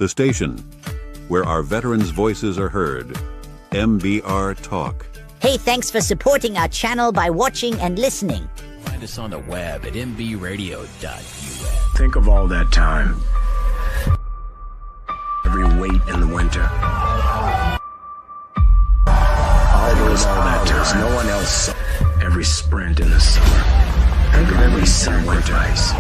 The station where our veterans' voices are heard. MBR Talk. Hey, thanks for supporting our channel by watching and listening. Find us on the web at mbradio.us. Think of all that time. Every wait in the winter. All that time. No one else saw. Every sprint in the summer. Every sacrifice.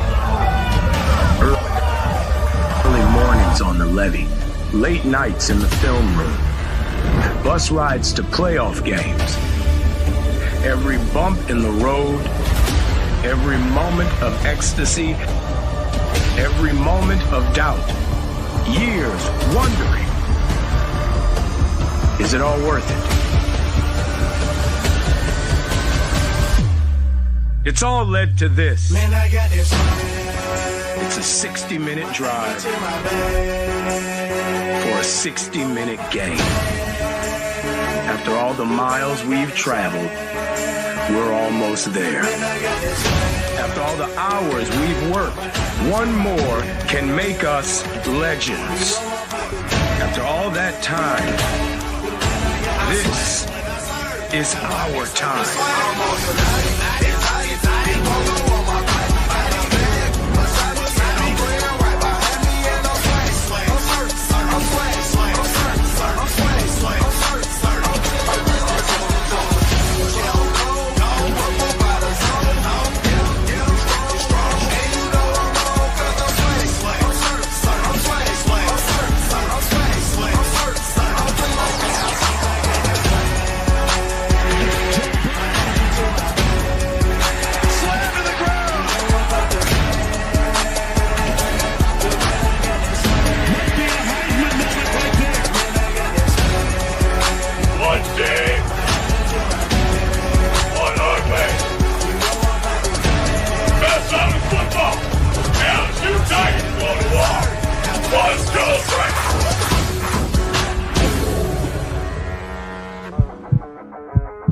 Early mornings on the levee. Late nights in the film room. Bus rides to playoff games. Every bump in the road. Every moment of ecstasy. Every moment of doubt. Years wondering. Is it all worth it? It's all led to this. Man, I got this. It's a 60-minute drive for a 60-minute game. After all the miles we've traveled, we're almost there. After all the hours we've worked, one more can make us legends. After all that time, this is our time.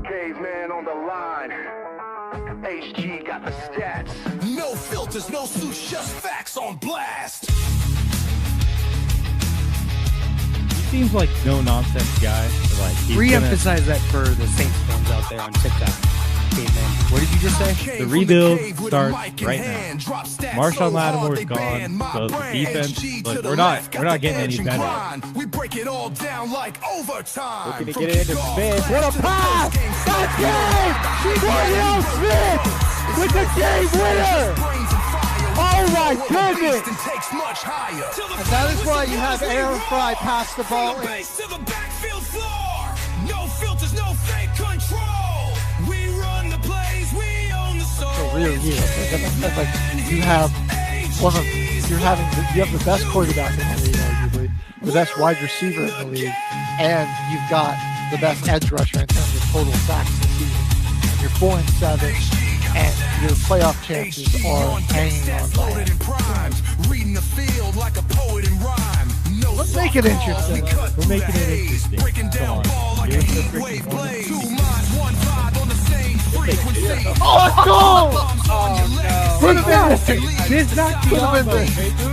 Caveman on the line. HG got the stats. No filters, no suits, just facts on blast. He seems like no nonsense guy. Like re-emphasize that for the Saints fans out there on TikTok. Caveman. What did you just say? The rebuild starts right now. Marshawn Lattimore's gone. So the defense, like, we're not getting any better. We break it all down like overtime. Looking to get it into space. What a pass! That's Daniel Smith with the game winner! Oh my goodness! And that is why you have Aaron Fry pass the ball. To the backfield floor. No filters, no fake control. We run the plays, we own the soul. It's a real year. That's like you have the best quarterback in the league, arguably, the best wide receiver in the league, and you've got the best edge rusher in terms of total sacks this season. And you're 4-7, and your playoff chances are hanging on by it. Reading the field like a poet in rhyme. Let's make it interesting. We're making it interesting. Breaking down ball like a heat blade. 2 minds, 1 vibe on the same frequency. Oh, let's go! This knocked the arm We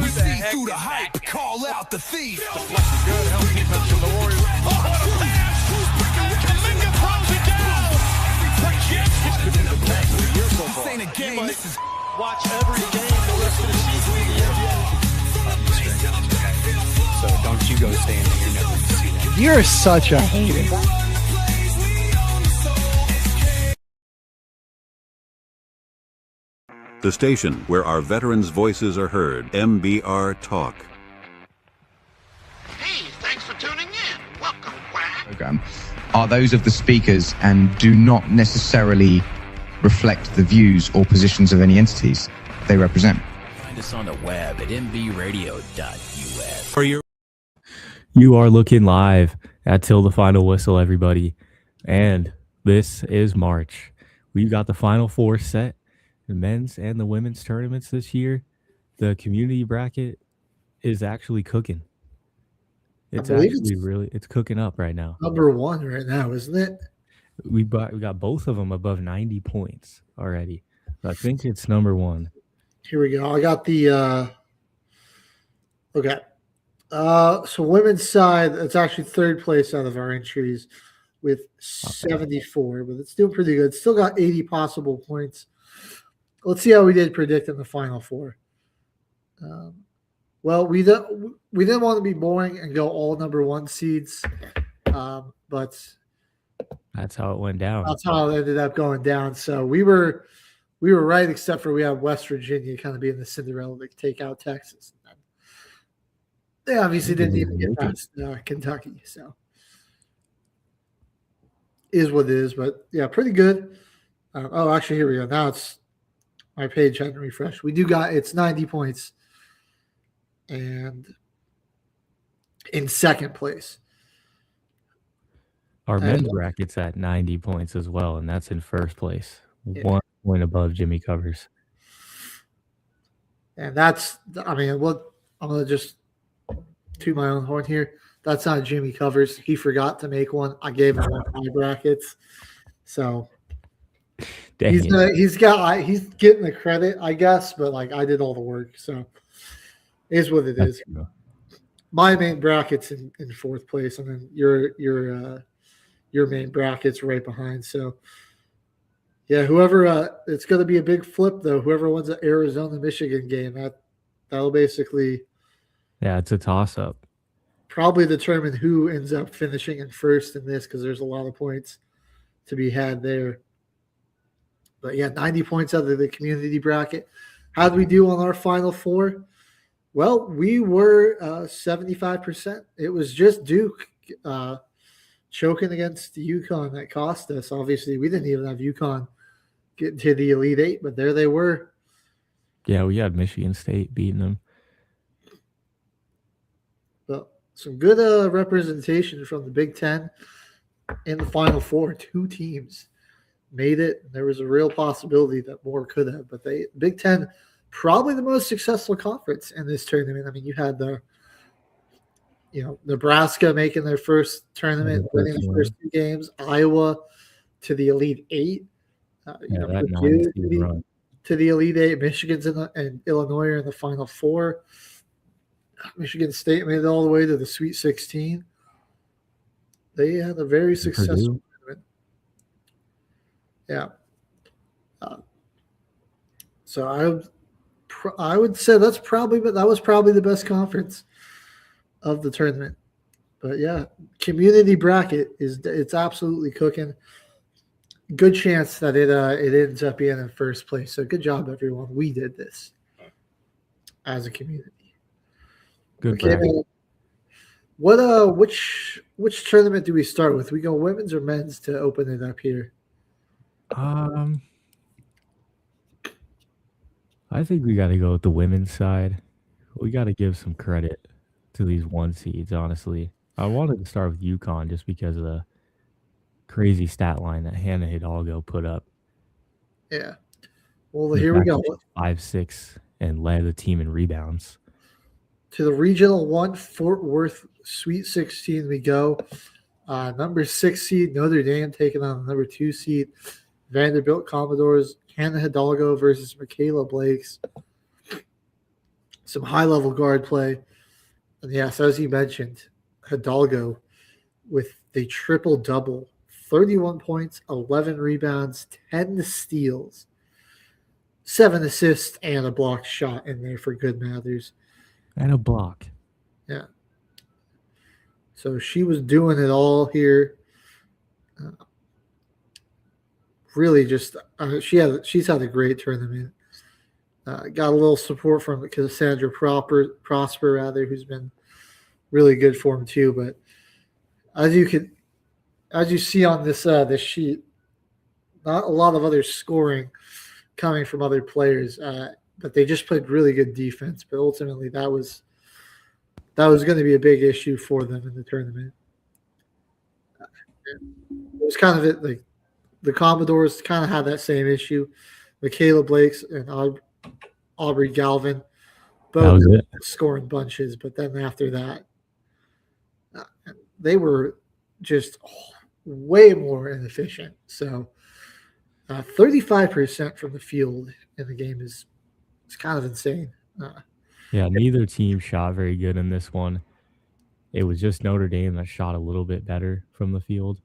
see through the hype, call out the thief. This ain't a game, this is Watch every game the rest of the season in the NBA. So don't you go stand there. You're never going to see that. You're such a hater. The station where our veterans' voices are heard. MBR Talk. Hey, thanks for tuning in. Welcome, Quack. Program are those of the speakers and do not necessarily reflect the views or positions of any entities they represent. Find us on the web at mbradio.us. You are looking live at Till the Final Whistle, everybody. And this is March. We've got the Final Four set, the men's and the women's tournaments this year. The community bracket is actually cooking. It's cooking up right now. Number 1 right now, isn't it? We got both of them above 90 points already. So I think it's number 1. Here we go. I got the okay. So women's side, it's actually third place out of our entries with 74, but it's still pretty good. Still got 80 possible points. Let's see how we did predicting the final four. Well, we didn't want to be boring and go all number one seeds, but That's how it went down. that's how it ended up going down. So we were right, except for we had West Virginia kind of being the Cinderella to take out Texas. They obviously didn't even get past Kentucky, so is what it is. But yeah, pretty good. Actually, here we go. Now it's my page hadn't refreshed. We do got it's 90 points, and in second place. Our men's bracket's at 90 points as well, and that's in first place, 1 point above Jimmy Covers. And that's, I mean, what I'm gonna just toot my own horn here. That's not Jimmy Covers. He forgot to make one. I gave him one of my brackets, so he's getting the credit, I guess. But like I did all the work, so it is what it is. True. My main bracket's in fourth place, and then your main bracket's right behind. So yeah, whoever it's going to be a big flip though. Whoever wins the Arizona Michigan game, that'll basically. Yeah, it's a toss-up. Probably determine who ends up finishing in first in this because there's a lot of points to be had there. But yeah, 90 points out of the community bracket. How did we do on our final four? Well, we were 75%. It was just Duke choking against the UConn that cost us. Obviously, we didn't even have UConn get to the Elite Eight, but there they were. Yeah, we had Michigan State beating them. But some good representation from the Big Ten in the Final Four. 2 teams made it. There was a real possibility that more could have, but Big Ten probably the most successful conference in this tournament. I mean, you had Nebraska making their first tournament, winning the first 2 games. Iowa to the Elite Eight. Purdue to the Elite Eight. Michigan's and Illinois are in the Final Four. Michigan State made it all the way to the Sweet 16. They had a very successful tournament. Yeah. So I would say that was probably the best conference of the tournament. But yeah, community bracket it's absolutely cooking. Good chance that it ends up being in first place. So good job, everyone. We did this as a community. Good. Okay, man. What which tournament do we start with? We go women's or men's to open it up here? I think we got to go with the women's side. We got to give some credit to these 1 seeds, honestly. I wanted to start with UConn just because of the crazy stat line that Hannah Hidalgo put up. Yeah. Well, here we go. 5'6" and led the team in rebounds. To the Regional 1 Fort Worth Sweet 16 we go. Number 6 seed Notre Dame taking on the number 2 seed Vanderbilt Commodores. Hannah Hidalgo versus Michaela Blakes. Some high-level guard play. And yes, as you mentioned, Hidalgo with the triple-double. 31 points, 11 rebounds, 10 steals, 7 assists, and a blocked shot in there for good Mathers. And a block. Yeah. So she was doing it all here. Really just she's had a great tournament. Got a little support from Cassandra Prosper, who's been really good for him too. But as you see on this sheet, not a lot of other scoring coming from other players, but they just played really good defense. But ultimately, that was going to be a big issue for them in the tournament. It was kind of like the Commodores kind of had that same issue. Michaela Blakes and Aubrey Galvin both scoring bunches, but then after that, they were just way more inefficient. So 35% from the field in the game is kind of insane. Yeah, neither team shot very good in this one. it was just Notre Dame that shot a little bit better from the field.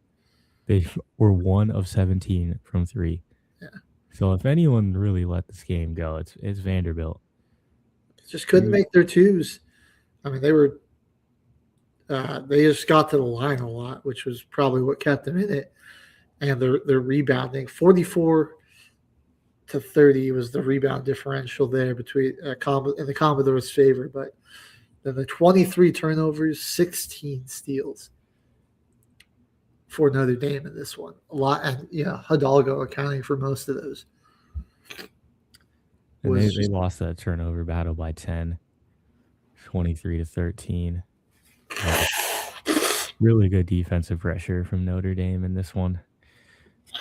They were 1 of 17 from 3. Yeah. So if anyone really let this game go, it's Vanderbilt. Just couldn't make their twos. I mean, they just got to the line a lot, which was probably what kept them in it. And they're rebounding 44 to 30 was the rebound differential there between in the Commodores' favor. But then the 23 turnovers, 16 steals for Notre Dame in this one. A lot, and Hidalgo accounting for most of those. And they lost that turnover battle by 10, 23 to 13. Really good defensive pressure from Notre Dame in this one.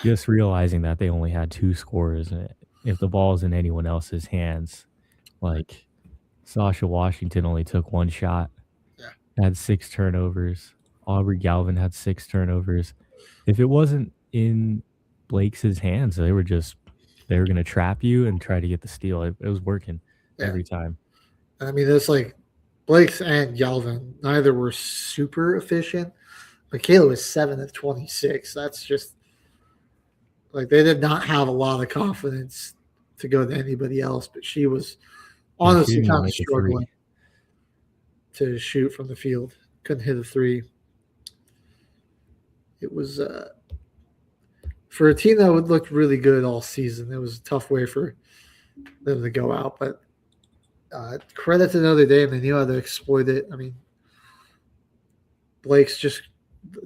Just realizing that they only had 2 scorers, and if the ball's in anyone else's hands, like Sasha Washington only took 1 shot, had 6 turnovers. Aubrey Galvin had 6 turnovers. If it wasn't in Blake's hands, they were going to trap you and try to get the steal. It was working every time. I mean, it's like Blake's and Galvin, neither were super efficient. Michaela was 7 of 26. That's just like they did not have a lot of confidence to go to anybody else, but she was honestly kind of struggling to shoot from the field. Couldn't hit a 3. It was for a team that would look really good all season. It was a tough way for them to go out, but credit to Notre Dame. They knew how to exploit it. I mean, Blake's just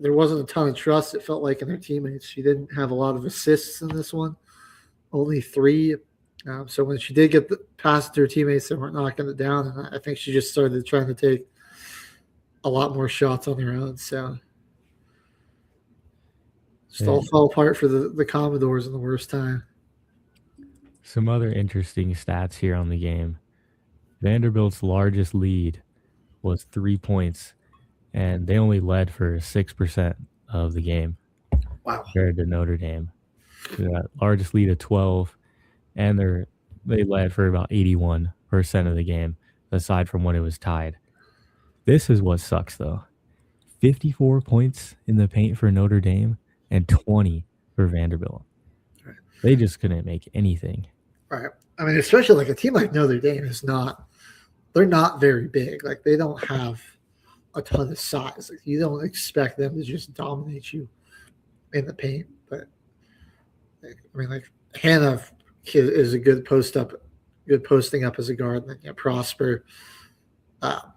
there wasn't a ton of trust, it felt like, in their teammates. She didn't have a lot of assists in this one, only 3. So when she did get past her teammates, they weren't knocking it down, and I think she just started trying to take a lot more shots on her own. So just all fell apart for the Commodores in the worst time. Some other interesting stats here on the game. Vanderbilt's largest lead was 3 points, and they only led for 6% of the game. Wow. Compared to Notre Dame. The largest lead of 12, and they led for about 81% of the game, aside from when it was tied. This is what sucks, though. 54 points in the paint for Notre Dame and 20 for Vanderbilt. Right. They just couldn't make anything. Right. I mean, especially like a team like Notre Dame they're not very big. Like they don't have a ton of size. Like, you don't expect them to just dominate you in the paint. But I mean, like Hannah is a good posting up as a guard. And then Prosper, not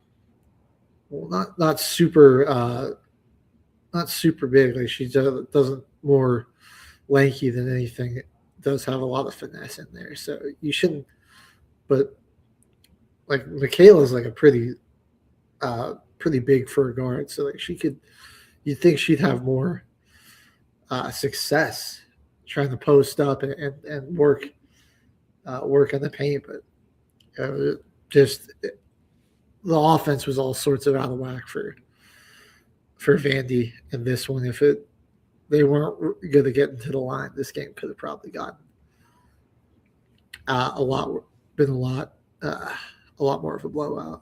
super big. Like she doesn't more lanky than anything. It does have a lot of finesse in there, so you shouldn't. But like Michaela's like a pretty big for a guard, so like you'd think she'd have more success trying to post up and work in the paint, but the offense was all sorts of out of whack for Vandy in this one. If they weren't going to get into the line, this game could have probably gotten a lot more of a blowout.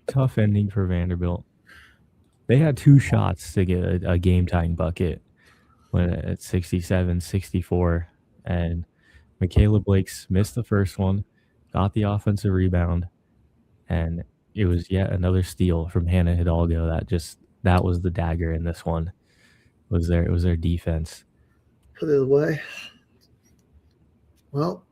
Tough ending for Vanderbilt. They had 2 shots to get a game-tying bucket when at 67-64, and Michaela Blakes missed the first one, got the offensive rebound, and it was yet another steal from Hannah Hidalgo. That was the dagger in this one. It was their defense. Put it away. Well,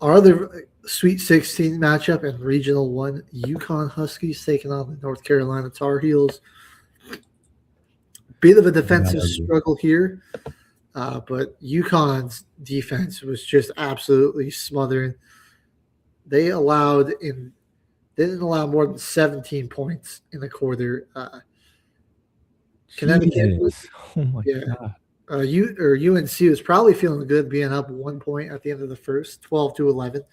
our other Sweet 16 matchup in Regional 1, UConn Huskies taking on the North Carolina Tar Heels. Bit of a defensive struggle here, but UConn's defense was just absolutely smothering. They didn't allow more than 17 points in the quarter. Connecticut was, God. UNC was probably feeling good being up 1 point at the end of the first, 12-11. It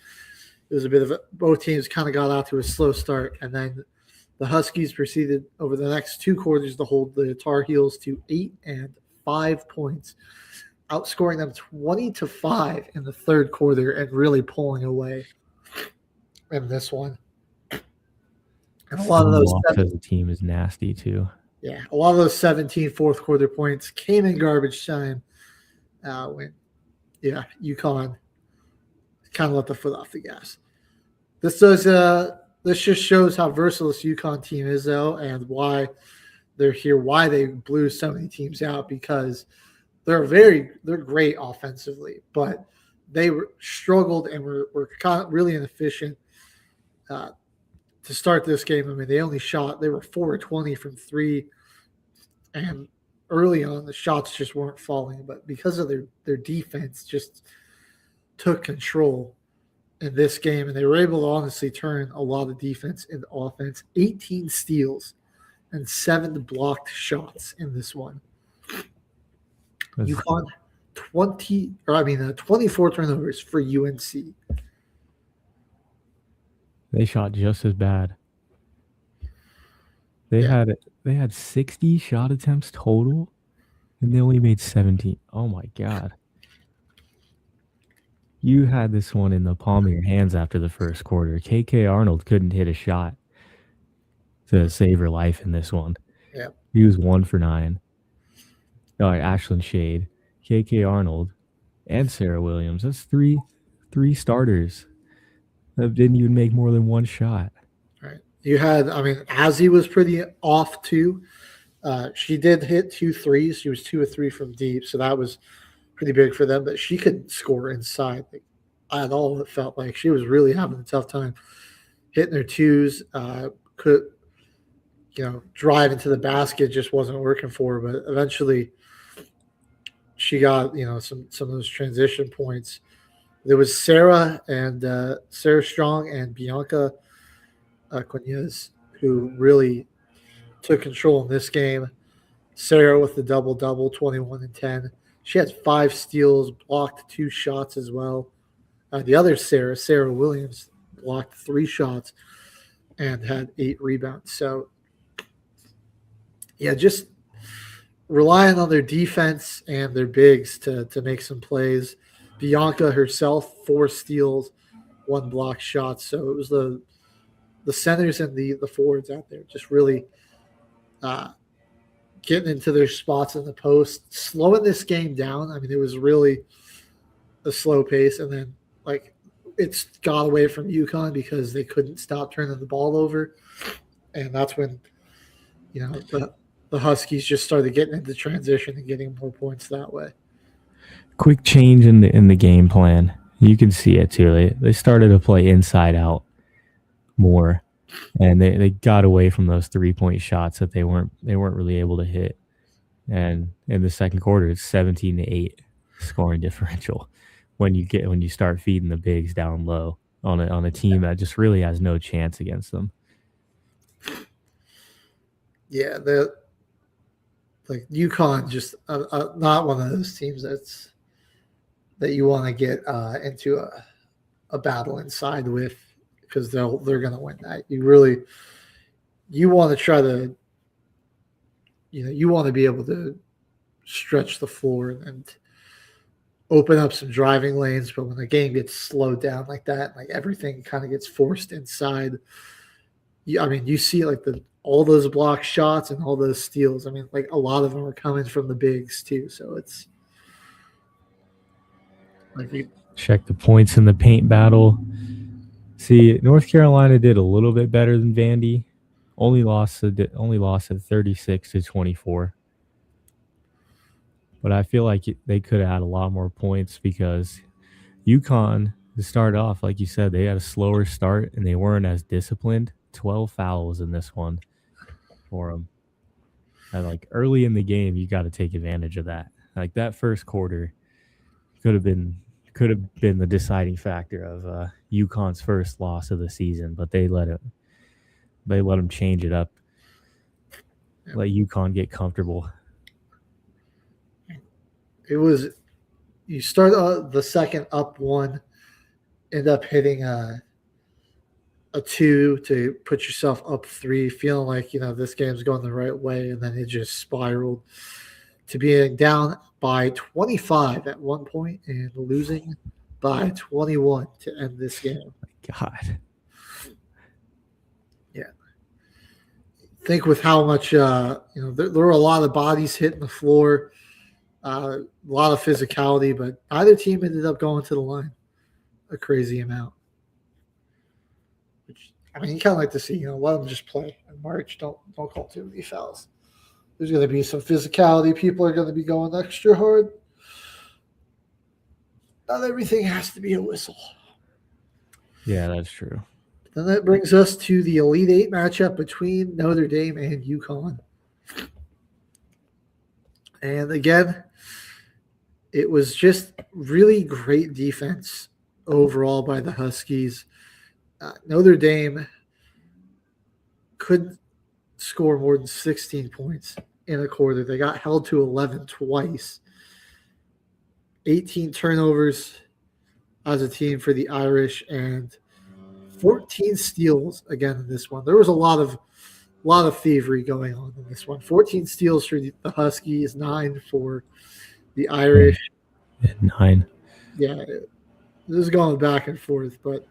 was a bit of both teams kind of got out to a slow start, and then the Huskies proceeded over the next 2 quarters to hold the Tar Heels to 8 and 5 points, outscoring them 20-5 in the third quarter and really pulling away in this one. And a lot of those loss as a team is nasty too. Yeah, a lot of those 17 fourth quarter points came in garbage time when, UConn kind of let the foot off the gas. This just shows how versatile this UConn team is, though, and why they're here, why they blew so many teams out, because they're great offensively, but they struggled and were kind of really inefficient to start this game. I mean, they were 4-20 from three, and early on the shots just weren't falling, but because of their defense just took control in this game, and they were able to honestly turn a lot of defense into offense. 18 steals and 7 blocked shots in this one. UConn 24 turnovers for UNC. They shot just as bad. They had 60 shot attempts total, and they only made 17. Oh my God. You had this one in the palm of your hands after the first quarter. KK Arnold couldn't hit a shot to save her life in this one. Yeah. He was 1 for 9. All right, Ashlyn Shade, KK Arnold, and Sarah Williams. That's three starters that didn't even make more than one shot. Right. You had, Azzy was pretty off too. She did hit 2 threes. She was 2 of 3 from deep, so that was pretty big for them. But she couldn't score inside at all. It felt like she was really having a tough time hitting her twos. Could drive into the basket, just wasn't working for her. But eventually, she got some of those transition points. There was Sarah Strong and Bianca Quinez who really took control in this game. Sarah with the double-double, 21 and 10. She had 5 steals, blocked 2 shots as well. The other Sarah Williams, blocked 3 shots and had 8 rebounds. So, just relying on their defense and their bigs to make some plays. Bianca herself, 4 steals, 1 block shot. So it was the centers and the forwards out there just really getting into their spots in the post, slowing this game down. I mean, it was really a slow pace, and then it's got away from UConn because they couldn't stop turning the ball over, and that's when the Huskies just started getting into transition and getting more points that way. Quick change in the game plan. You can see it too. They started to play inside out more, and they got away from those 3-point shots that they weren't really able to hit. And in the second quarter, it's 17-8 scoring differential when you start feeding the bigs down low on a team that just really has no chance against them. Yeah, UConn just not one of those teams that you want to get into a battle inside with, because they're going to win that. You want to try to you want to be able to stretch the floor and open up some driving lanes, but when the game gets slowed down like that, everything kind of gets forced inside. You see all those block shots and all those steals. A lot of them are coming from the bigs too. So it's check the points in the paint battle. See, North Carolina did a little bit better than Vandy. Only lost at 36-24. But I feel like they could have had a lot more points, because UConn, to start off, like you said, they had a slower start and they weren't as disciplined. 12 fouls in this one for them. And early in the game, you got to take advantage of that. That first quarter could have been the deciding factor of UConn's first loss of the season, but they let them change it up. Let UConn get comfortable. It was, you start the second up 1, end up hitting a 2 to put yourself up 3, feeling like this game's going the right way, and then it just spiraled to being down by 25 at one point and losing by 21 to end this game. God. Yeah. think with how much there were a lot of bodies hitting the floor, a lot of physicality, but either team ended up going to the line a crazy amount. Which I mean, you kind of like to see, let them just play in March. Don't call too many fouls. There's going to be some physicality. People are going to be going extra hard. Not everything has to be a whistle. Yeah, that's true. Then that brings us to the Elite Eight matchup between Notre Dame and UConn. And again, it was just really great defense overall by the Huskies. Notre Dame couldn't score more than 16 points in a quarter. They got held to 11 twice. 18 turnovers as a team for the Irish and 14 steals again in this one. There was a lot of thievery going on in this one. 14 steals for the Huskies, 9 for the Irish. 9. Yeah, this is going back and forth, but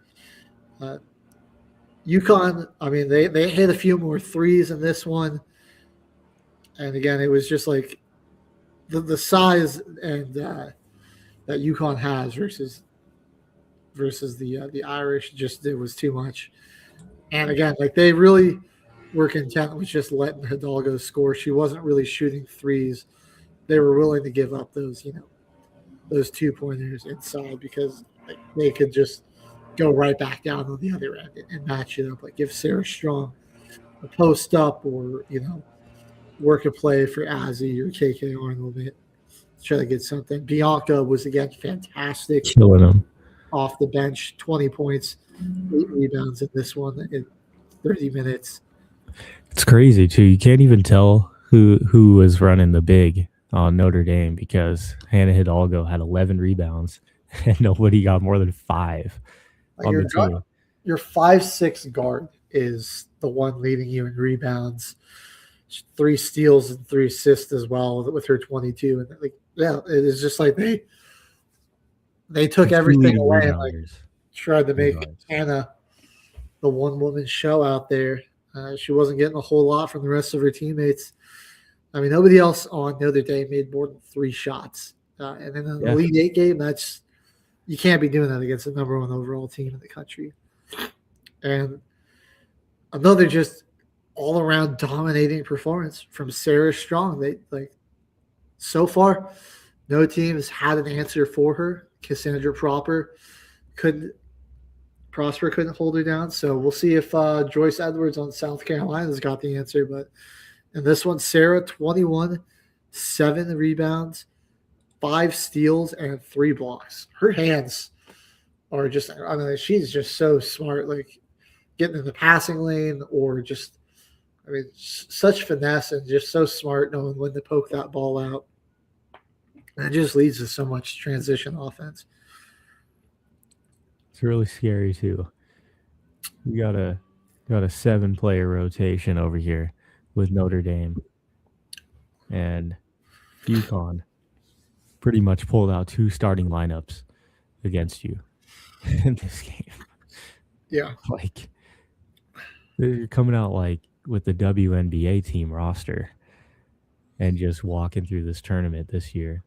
UConn, I mean, they hit a few more threes in this one. And again, it was just like the size and that UConn has versus the Irish, just it was too much. And again, like they really were content with just letting Hidalgo score. She wasn't really shooting threes. They were willing to give up those 2-pointers inside because they could just go right back down on the other end and match it up. Like give Sarah Strong a post up or, work a play for Azzy or KK Arnold to try to get something. Bianca was, again, fantastic. Killing them. Off the bench, 20 points, 8 rebounds in this one in 30 minutes. It's crazy, too. You can't even tell who was running the big on Notre Dame because Hannah Hidalgo had 11 rebounds and nobody got more than 5 on the team. Your 5'6" guard is the one leading you in rebounds, 3 steals and 3 assists as well with her 22. And it is just like they took everything away and tried to make Hannah the one-woman show out there. She wasn't getting a whole lot from the rest of her teammates. I mean, nobody else on Notre Dame made more than 3 shots. And in an Elite Eight game, you can't be doing that against the number 1 overall team in the country. And another just all-around dominating performance from Sarah Strong. So far, no team has had an answer for her. Cassandra Prosper couldn't hold her down. So we'll see if Joyce Edwards on South Carolina's got the answer. But in this one, Sarah, 21, 7 rebounds, 5 steals, and 3 blocks. Her hands are just, I mean, she's just so smart, like getting in the passing lane or just, I mean, such finesse and just so smart knowing when to poke that ball out. And it just leads to so much transition offense. It's really scary too. We got a 7-player rotation over here with Notre Dame, and UConn pretty much pulled out 2 starting lineups against you in this game. Yeah, like they're coming out like with the WNBA team roster and just walking through this tournament this year.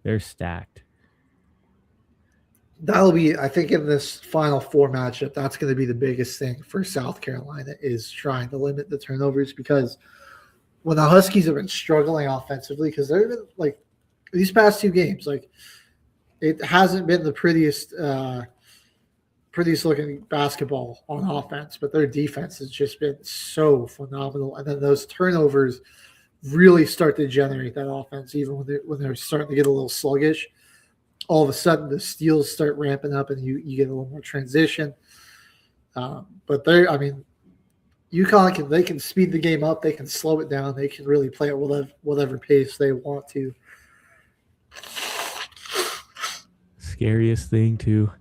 They're stacked. That'll be, I think, in this Final Four matchup, that's going to be the biggest thing for South Carolina is trying to limit the turnovers because when the Huskies have been struggling offensively, because they've been like these past 2 games, like it hasn't been the prettiest looking basketball on offense, but their defense has just been so phenomenal. And then those turnovers really start to generate that offense, even when they're starting to get a little sluggish. All of a sudden, the steals start ramping up, and you get a little more transition. But UConn can speed the game up, they can slow it down, they can really play at whatever pace they want to. Scariest thing too,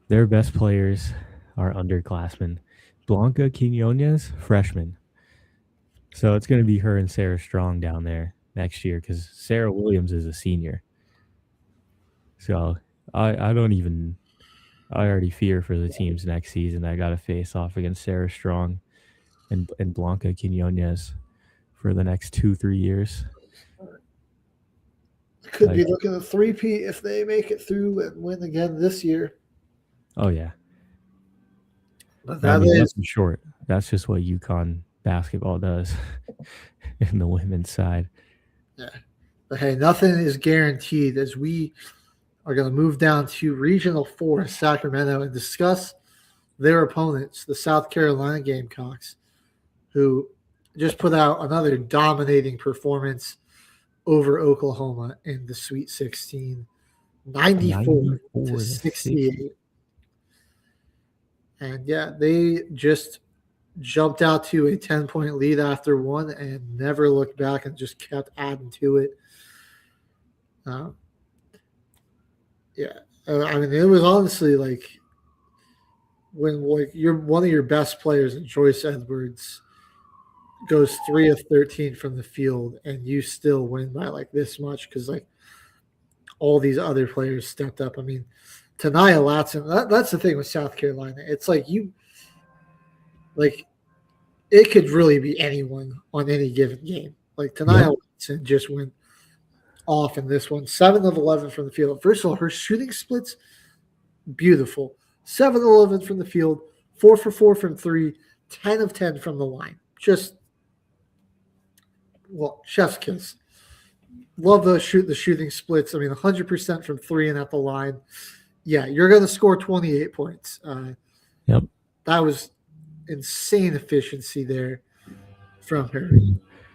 their best players are underclassmen. Blanca Quinones, freshman. So it's going to be her and Sarah Strong down there next year because Sarah Williams is a senior. So I already fear for the teams next season. I got to face off against Sarah Strong and Blanca Quinones for the next 2-3 years. Could be Like- looking at 3P if they make it through and win again this year. Oh yeah, But I that mean, is that's for short. That's just what UConn basketball does in the women's side. But hey, nothing is guaranteed as we are going to move down to Regional 4, Sacramento, and discuss their opponents, the South Carolina Gamecocks, who just put out another dominating performance over Oklahoma in the Sweet 16, 94 to 68. And yeah, they just jumped out to a 10-point lead after one and never looked back and just kept adding to it. I mean, it was honestly like when you're one of your best players, and Joyce Edwards goes 3 of 13 from the field, and you still win by like this much because like all these other players stepped up. I mean, Tanaya Latson, that's the thing with South Carolina. It's like it could really be anyone on any given game. Like Tanaya Latson just went off in this one. 7 of 11 from the field. First of all, her shooting splits, beautiful. 7 of 11 from the field, 4 for 4 from 3, 10 of 10 from the line. Just, well, chef's kiss. Love the shooting splits. I mean, 100% from 3 and at the line. Yeah, you're going to score 28 points. Yep. That was insane efficiency there from her.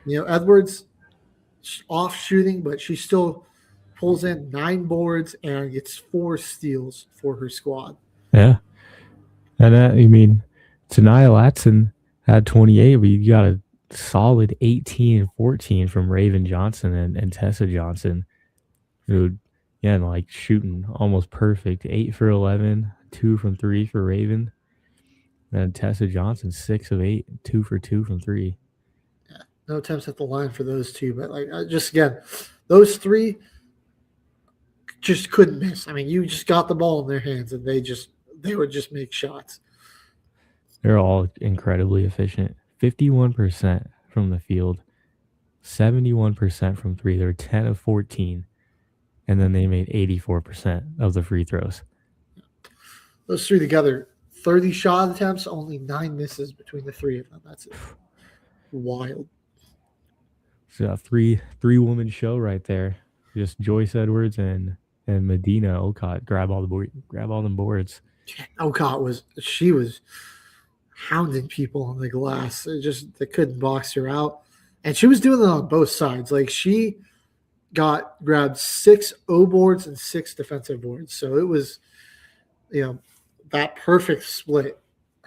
You know, Edwards off shooting, but she still pulls in 9 boards and gets 4 steals for her squad. Yeah. And I mean, Tanaya Latson had 28, but you got a solid 18 and 14 from Raven Johnson and Tessa Johnson, who, yeah, like shooting almost perfect. 8 for 11, 2 from 3 for Raven. And Tessa Johnson, 6 of 8, 2 for 2 from 3. No attempts at the line for those two, but like just again, those 3 just couldn't miss. I mean, you just got the ball in their hands, and they would just make shots. They're all incredibly efficient. 51% from the field, 71% from 3. They're 10 of 14, and then they made 84% of the free throws. Those 3 together, 30 shot attempts, only 9 misses between the 3 of them. That's it. Wild. So a three-woman show right there. Just Joyce Edwards and Medina Okot grab all them boards. Okot was hounding people on the glass. They couldn't box her out, and she was doing it on both sides. Like she grabbed 6 O boards and 6 defensive boards. So it was, that perfect split.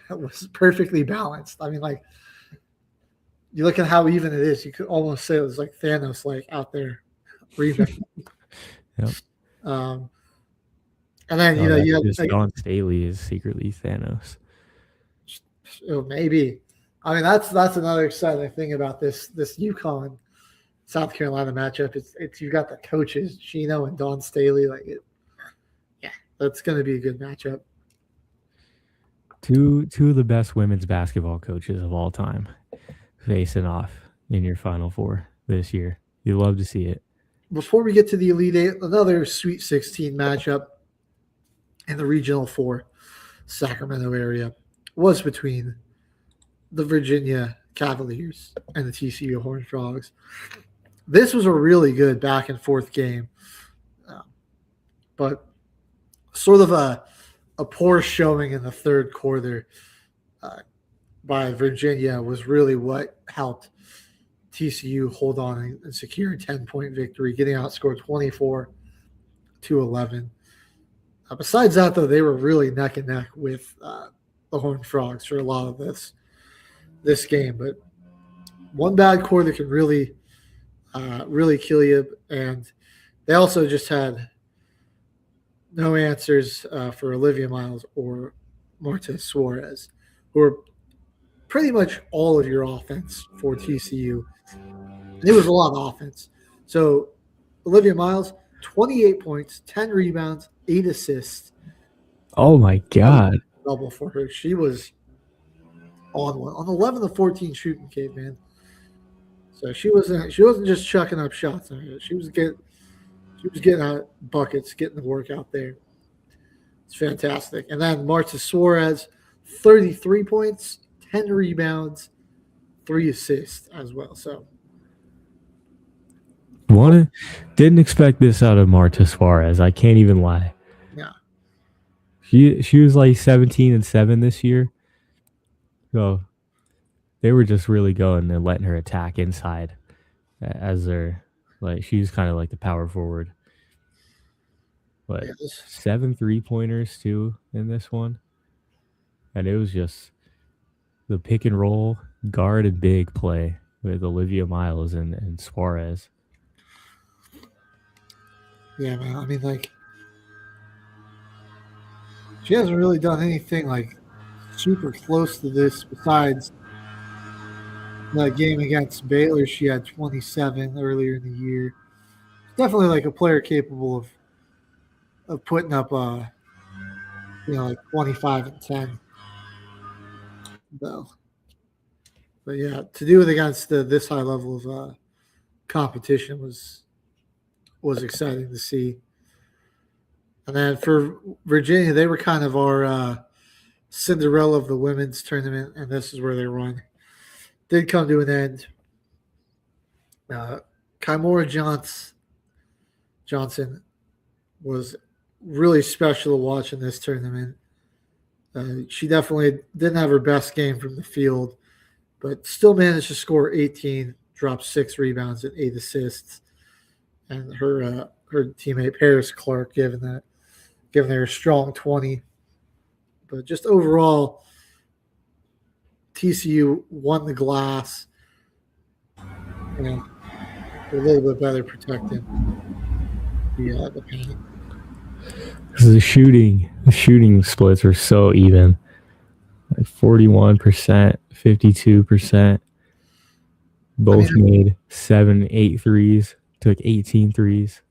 It was perfectly balanced. I mean, like, you look at how even it is. You could almost say it was like Thanos, like out there, rebounding. Yep. And then you have just Dawn Staley is secretly Thanos. Maybe. I mean, that's another exciting thing about this UConn South Carolina matchup. It's you got the coaches Gino and Dawn Staley. That's going to be a good matchup. Two of the best women's basketball coaches of all time facing off in your Final Four this year. You love to see it. Before we get to the Elite Eight, another Sweet 16 matchup in the Regional 4 Sacramento area was between the Virginia Cavaliers and the TCU Horned Frogs. This was a really good back and forth game, but sort of a poor showing in the third quarter by Virginia was really what helped TCU hold on and secure a 10-point victory, getting outscored 24-11. Besides that, though, they were really neck and neck with the Horned Frogs for a lot of this game. But one bad quarter can really kill you. And they also just had no answers for Olivia Miles or Marta Suarez, who are pretty much all of your offense for TCU. And it was a lot of offense. So Olivia Miles, 28 points, 10 rebounds, 8 assists. Oh my God. Double for her. She was on 11 to 14 shooting game, man. So she wasn't just chucking up shots. She was getting out buckets, getting the work out there. It's fantastic. And then Marta Suarez, 33 points, 10 rebounds, 3 assists as well. So didn't expect this out of Marta Suarez. I can't even lie. yeah. She was like 17-7 this year. So they were just really going and letting her attack inside as their she's kind of like the power forward. But 7 3-pointers too in this one. And it was just the pick and roll, guard and big play with Olivia Miles and Suarez. Yeah, man. I mean, she hasn't really done anything super close to this besides that game against Baylor. She had 27 earlier in the year. Definitely a player capable of putting up 25 and 10. Though. But yeah, to do it against this high level of competition was exciting to see. And then for Virginia, they were kind of our Cinderella of the women's tournament, and this is where they run. Did come to an end. Kimora Johnson was really special to watch in this tournament. She definitely didn't have her best game from the field, but still managed to score 18, drop 6 rebounds and 8 assists. And her teammate Paris Clark giving her a strong 20. But just overall, TCU won the glass. And a little bit better protecting the paint. The shooting splits are so even. 41%, 52%. Both made 7-8 threes, took 18 threes.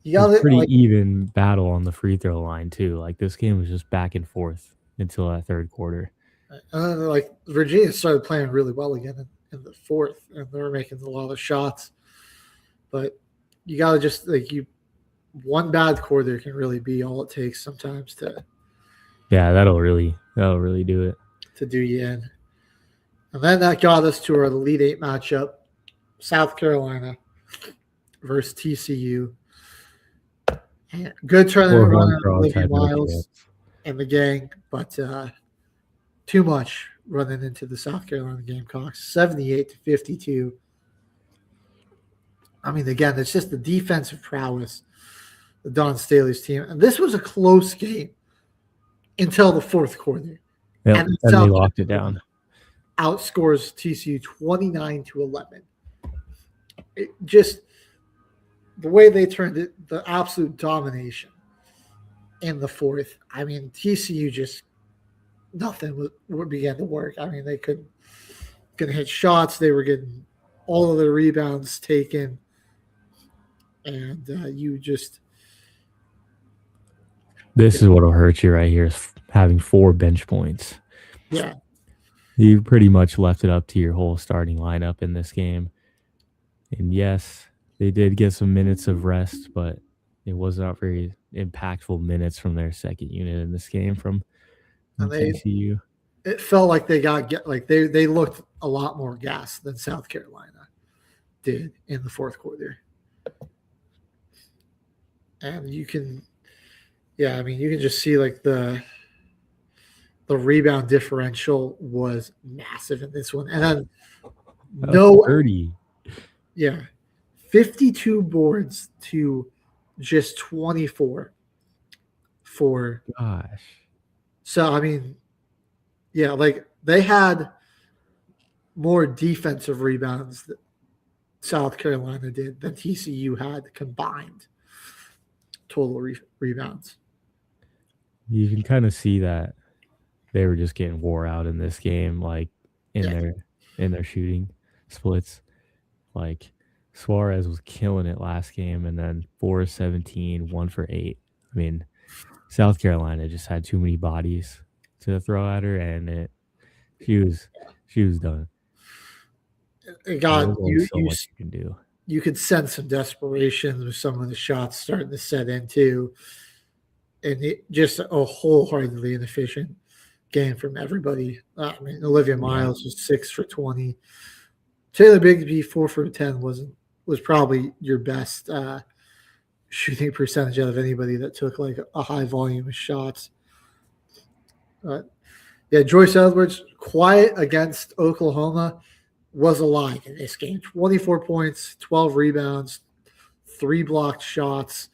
You got it. Pretty even battle on the free throw line too. This game was just back and forth until that third quarter. Virginia started playing really well again in the fourth, and they were making a lot of shots. But you got to just one bad quarter can really be all it takes sometimes to. Yeah, that'll really do it. To do you in. And then that got us to our Elite Eight matchup, South Carolina versus TCU. And good tournament run of Olivia Miles and the gang, but too much running into the South Carolina Gamecocks, 78-52. I mean, again, it's just the defensive prowess of Don Staley's team. And this was a close game until the fourth quarter. Yep, and they locked it down. Outscores TCU 29-11. It just the way they turned it, the absolute domination in the fourth. I mean, TCU just nothing would begin to work. I mean, they couldn't hit shots. They were getting all of their rebounds taken, and This is what'll hurt you right here: is having 4 bench points. Yeah. You pretty much left it up to your whole starting lineup in this game. And yes, they did get some minutes of rest, but it was not very impactful minutes from their second unit in this game from TCU. It felt like they they looked a lot more gassed than South Carolina did in the fourth quarter. And you can just see the rebound differential was massive in this one. And then 30. Yeah. 52 boards to just 24 for gosh. So I mean, yeah, they had more defensive rebounds that South Carolina did than TCU had combined total rebounds. You can kind of see that they were just getting wore out in this game, in their shooting splits. Suarez was killing it last game, and then 4-17, 1 for 8. I mean, South Carolina just had too many bodies to throw at her, and it She was done. It got There's only so much you can do. You could sense some desperation with some of the shots starting to set in too, and just a wholeheartedly inefficient game from everybody. I mean, Olivia Miles was 6 for 20. Taylor Bigsby 4 for 10 was probably your best shooting percentage out of anybody that took like a high volume of shots. Yeah, Joyce Edwards, quiet against Oklahoma, was alive in this game. 24 points, 12 rebounds, 3 blocked shots,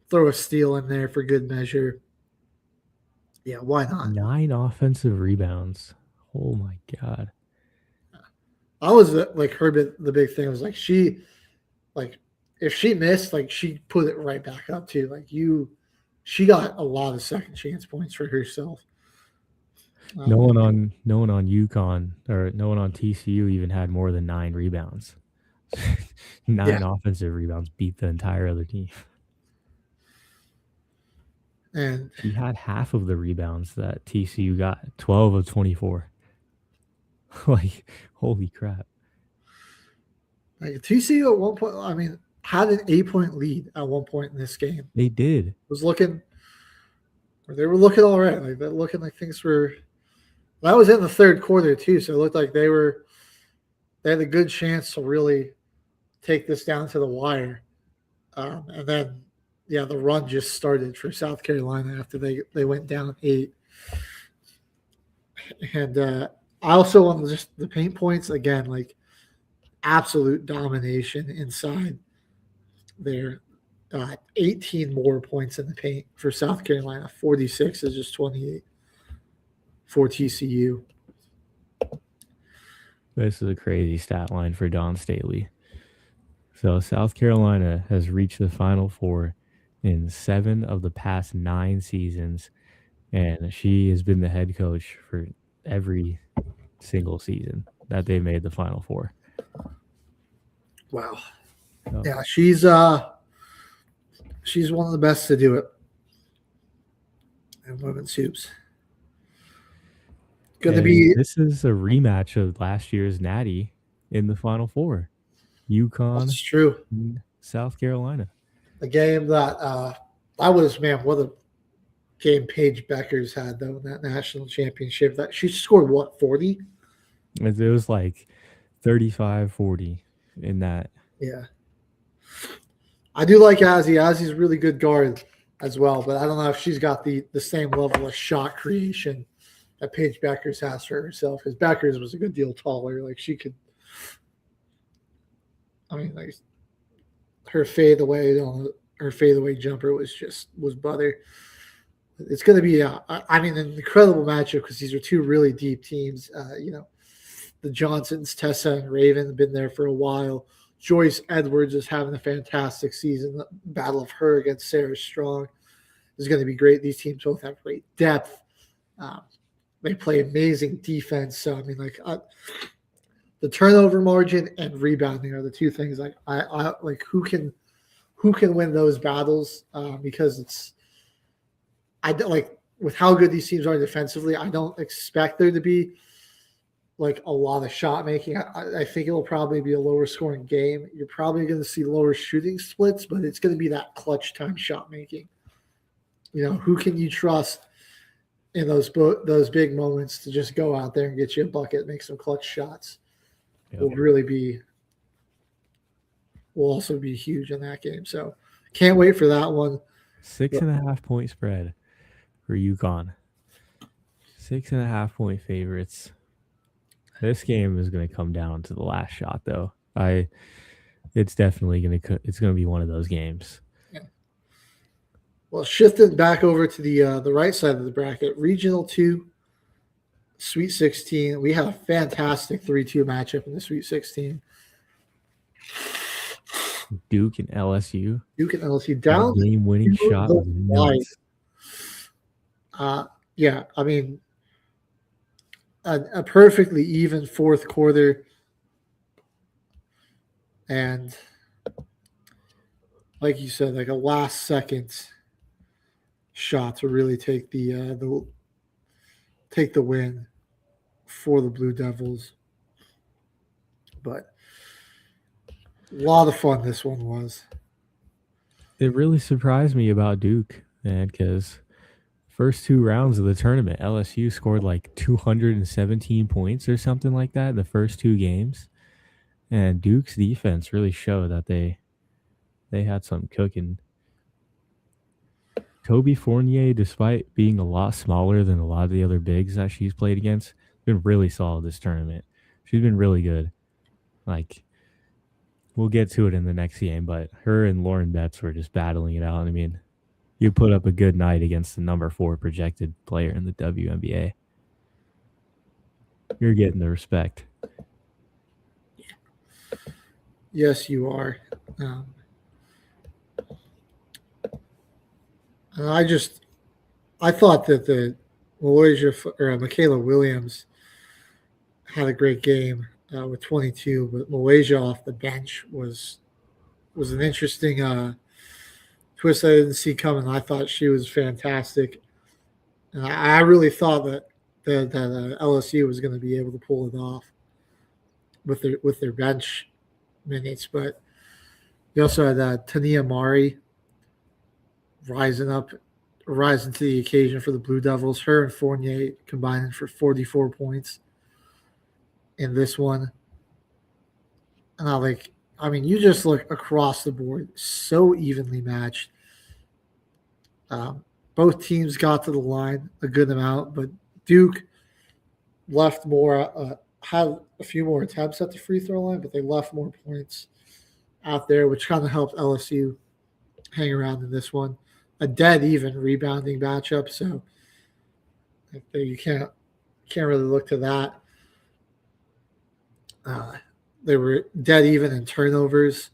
throw a steal in there for good measure. Yeah, why not? 9 offensive rebounds. Oh my God. I was like the big thing was like if she missed, like she put it right back up too. She got a lot of second chance points for herself. No one on UConn or no one on TCU even had more than 9 rebounds. 9 offensive rebounds beat the entire other team. And he had half of the rebounds that TCU got, 12 of 24. Like, holy crap. Like TCU at one point, I mean, had an 8-point lead at one point in this game. They did. They were looking all right. Like they're looking like things were. That was in the third quarter too, so it looked like they had a good chance to really take this down to the wire. And then, the run just started for South Carolina after they went down 8. And I also on just the paint points again, like absolute domination inside there. 18 more points in the paint for South Carolina. 46 is just 28 for TCU. This is a crazy stat line for Dawn Staley. So South Carolina has reached the Final Four in 7 of the past 9 seasons, and she has been the head coach for every single season that they made the Final Four. Wow. So, yeah, she's one of the best to do it in women's hoops. This is a rematch of last year's Natty in the Final Four. UConn. That's true. South Carolina. The game that what a game Paige Beckers had though in that national championship. That she scored 40? It was like 35-40 in that. Yeah. I do like Azzy. Azzy's a really good guard as well, but I don't know if she's got the same level of shot creation that Paige Beckers has for herself, because Beckers was a good deal taller. Like she could, like her fadeaway jumper was butter. It's going to be an incredible matchup because these are two really deep teams. The Johnsons, Tessa and Raven have been there for a while. Joyce Edwards is having a fantastic season. The battle of her against Sarah Strong is going to be great. These teams both have great depth. They play amazing defense. So the turnover margin and rebounding are the two things. I like who can win those battles because with how good these teams are defensively. I don't expect there to be like a lot of shot making. I think it'll probably be a lower scoring game. You're probably going to see lower shooting splits, but it's going to be that clutch time shot making. Who can you trust in those big moments to just go out there and get you a bucket, make some clutch shots? Yep. Will also be huge in that game. So can't wait for that one. 6.5 point spread for UConn. 6.5 point favorites. This game is going to come down to the last shot, though. It's definitely going to be one of those games. Yeah. Well, shifting back over to the right side of the bracket, Regional 2, Sweet 16. We have a fantastic 3-2 matchup in the Sweet 16. Duke and LSU. Down game-winning shot was nuts. Yeah, a perfectly even fourth quarter, and like you said, like a last second shot to really take the win for the Blue Devils. But a lot of fun this one was. It really surprised me about Duke, man, because first two rounds of the tournament, LSU scored like 217 points or something like that in the first two games. And Duke's defense really showed that they had some cooking. Toby Fournier, despite being a lot smaller than a lot of the other bigs that she's played against, been really solid this tournament. She's been really good. Like, we'll get to it in the next game, but her and Lauren Betts were just battling it out. I mean, you put up a good night against the number 4 projected player in the WNBA. You're getting the respect. Yes, you are. And I thought that the Michaela Williams had a great game with 22, but Malaysia off the bench was an interesting twist I didn't see coming. I thought she was fantastic, and I really thought that LSU was going to be able to pull it off with their bench minutes. But you also had Tania Mari rising to the occasion for the Blue Devils. Her and Fournier combining for 44 points in this one. And you just look across the board, so evenly matched. Both teams got to the line a good amount, but Duke left more, had a few more attempts at the free throw line, but they left more points out there, which kind of helped LSU hang around in this one. A dead even rebounding matchup, so you can't really look to that. They were dead even in turnovers,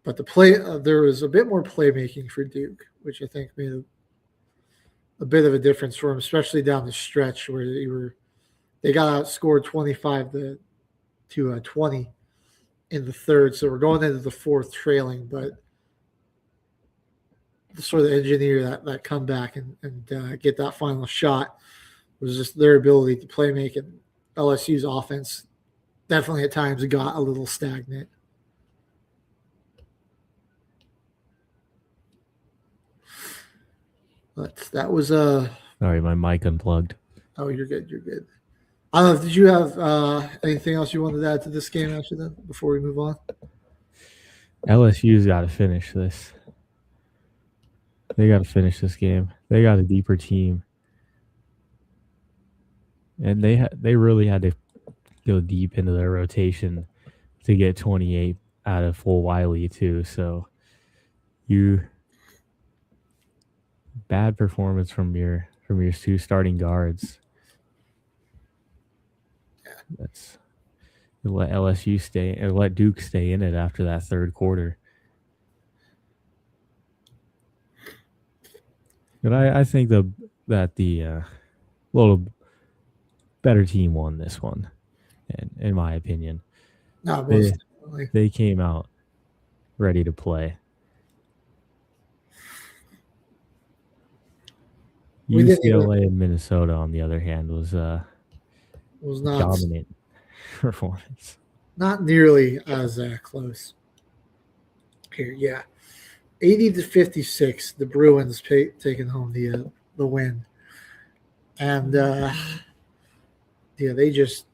but there was a bit more playmaking for Duke, which I think made a bit of a difference for them, especially down the stretch where they got outscored 25 to 20 in the third. So we're going into the fourth trailing, but to sort of engineer that comeback and get that final shot was just their ability to play make, and LSU's offense definitely at times got a little stagnant. But that was Sorry, my mic unplugged. Oh, you're good. You're good. I don't know. Did you have anything else you wanted to add to this game actually then before we move on? LSU's got to finish this. They got to finish this game. They got a deeper team, and they really had to go deep into their rotation to get 28 out of full Wiley too. So bad performance from your two starting guards. That's let LSU stay and let Duke stay in it after that third quarter. But I think that the little better team won this one, and in my opinion, they came out ready to play. UCLA and Minnesota, on the other hand, was not dominant performance. Not nearly as close. Here, yeah. 80-56, the Bruins taking home the win. And, they just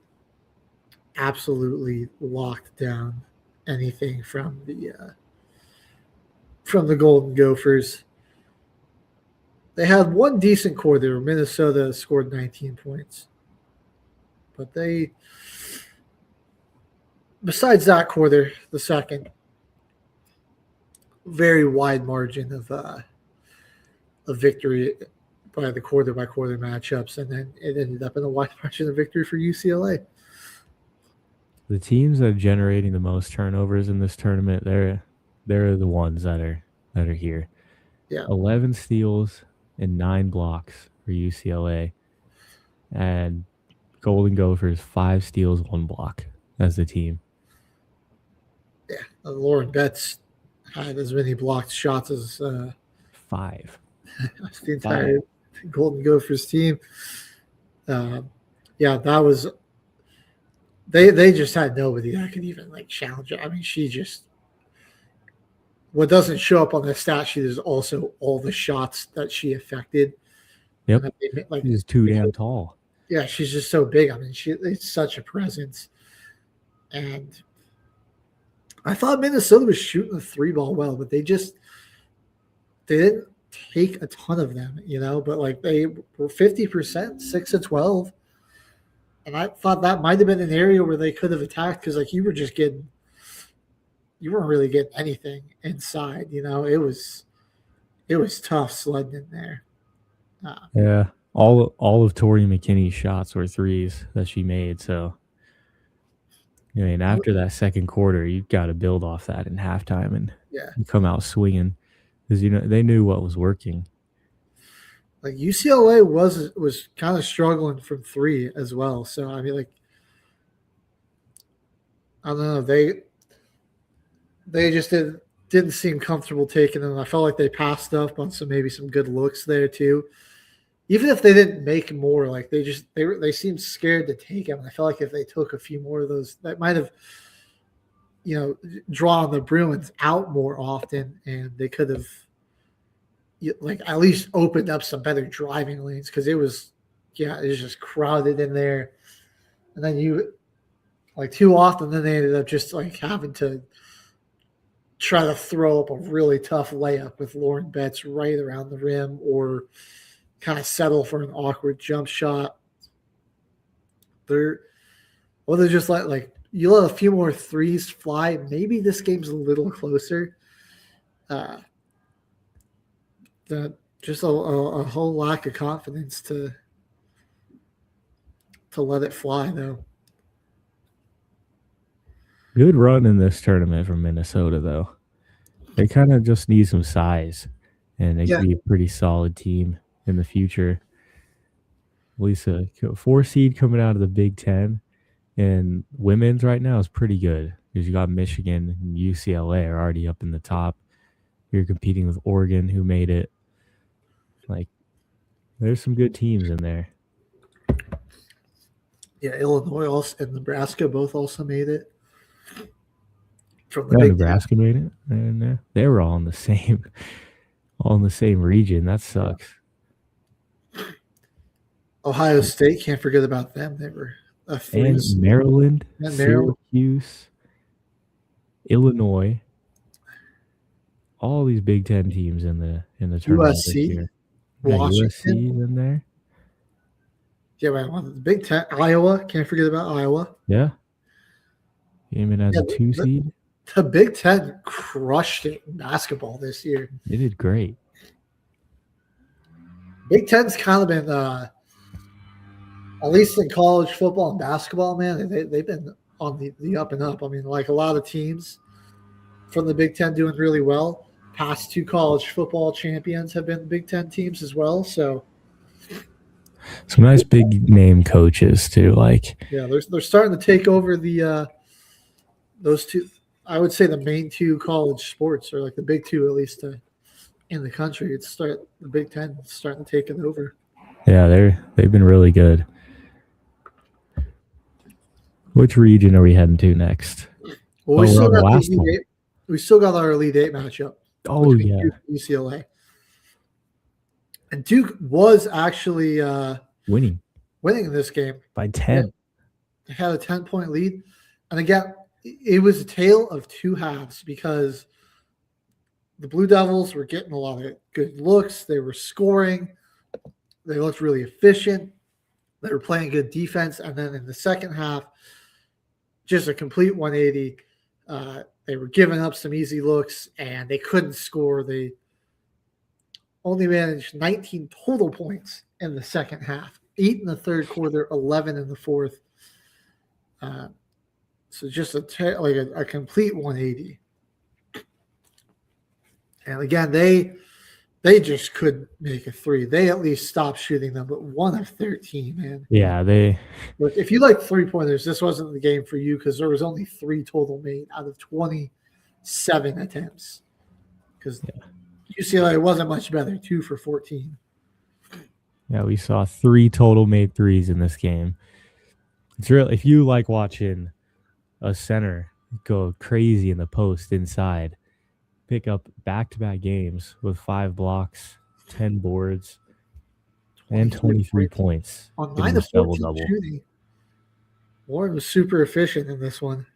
absolutely locked down anything from the Golden Gophers. They had one decent quarter. Minnesota scored 19 points. But besides that quarter, the second, very wide margin of victory by the quarter-by-quarter matchups, and then it ended up in a wide margin of victory for UCLA. The teams that are generating the most turnovers in this tournament, they're the ones that are here. Yeah, 11 steals and 9 blocks for UCLA, and Golden Gophers 5 steals, 1 block as the team. Yeah, Lauren Betts had as many blocked shots as 5. The entire Golden Gophers team. Yeah, that was they just had nobody that could even like challenge her. I mean, she just what doesn't show up on the stat sheet is also all the shots that she affected. Yep. And like She's too damn tall. yeah, she's just so big. I mean, it's such a presence. And I thought Minnesota was shooting the three ball well, but they didn't take a ton of them, but like they were 50%, 6 of 12. And I thought that might have been an area where they could have attacked because like you weren't really getting anything inside, It was tough sledding in there. Yeah. All of Tori McKinney's shots were threes that she made. So I mean, after that second quarter, you've got to build off that in halftime and come out swinging because they knew what was working. Like UCLA was kind of struggling from three as well. So I mean, like I don't know, they just didn't seem comfortable taking them. I felt like they passed up on maybe some good looks there too. Even if they didn't make more, like they seemed scared to take them. I felt like if they took a few more of those, that might have, drawn the Bruins out more often, and they could have, like at least opened up some better driving lanes because it was just crowded in there, and then too often then they ended up just like having to try to throw up a really tough layup with Lauren Betts right around the rim or kind of settle for an awkward jump shot. They're just like you let a few more threes fly. Maybe this game's a little closer. Just a whole lack of confidence to let it fly though. Good run in this tournament from Minnesota though. They kind of just need some size, and they could be a pretty solid team in the future. At least a 4 seed coming out of the Big Ten, and women's right now is pretty good because you got Michigan and UCLA are already up in the top. You're competing with Oregon, who made it. Like, there's some good teams in there. Yeah, Illinois and Nebraska both also made it. From the Big Nebraska Ten. Made it, and they were all in the same region. That sucks. Ohio State, can't forget about them. They were and Maryland, Syracuse, Illinois, all these Big Ten teams in the tournament this year. Washington USC in there. Yeah, man. The Big Ten, Iowa, can't forget about Iowa. Yeah, came in as a 2 seed. The Big Ten crushed it in basketball this year. They did great. Big Ten's kind of been, at least in college football and basketball, man, they've been on the up and up. I mean, like a lot of teams from the Big Ten doing really well. Past 2 college football champions have been Big Ten teams as well. So some nice big name coaches too. Like they're starting to take over those two. I would say the main 2 college sports, or like the big 2 at least in the country. The Big Ten starting to take it over. Yeah, they've been really good. Which region are we heading to next? Well, we still got our Elite 8 matchup. Oh yeah, UCLA. And Duke was actually winning this game by 10. They had a 10-point lead, and again, it was a tale of 2 halves because the Blue Devils were getting a lot of good looks. They were scoring. They looked really efficient. They were playing good defense. And then in the second half, just a complete 180. They were giving up some easy looks, and they couldn't score. They only managed 19 total points in the second half, 8 in the third quarter, 11 in the fourth. So just a complete 180. And again, they just couldn't make a 3. They at least stopped shooting them, but 1 of 13, man. Yeah, Look, if you like 3-pointers, this wasn't the game for you because there was only 3 total made out of 27 attempts. Because UCLA wasn't much better, 2 for 14. Yeah, we saw 3 total made threes in this game. It's real. If you like watching a center go crazy in the post inside, pick up back-to-back games with 5 blocks, 10 boards, and 23 points On in 9 of this 14 double-double. shooting. Warren was super efficient in this one.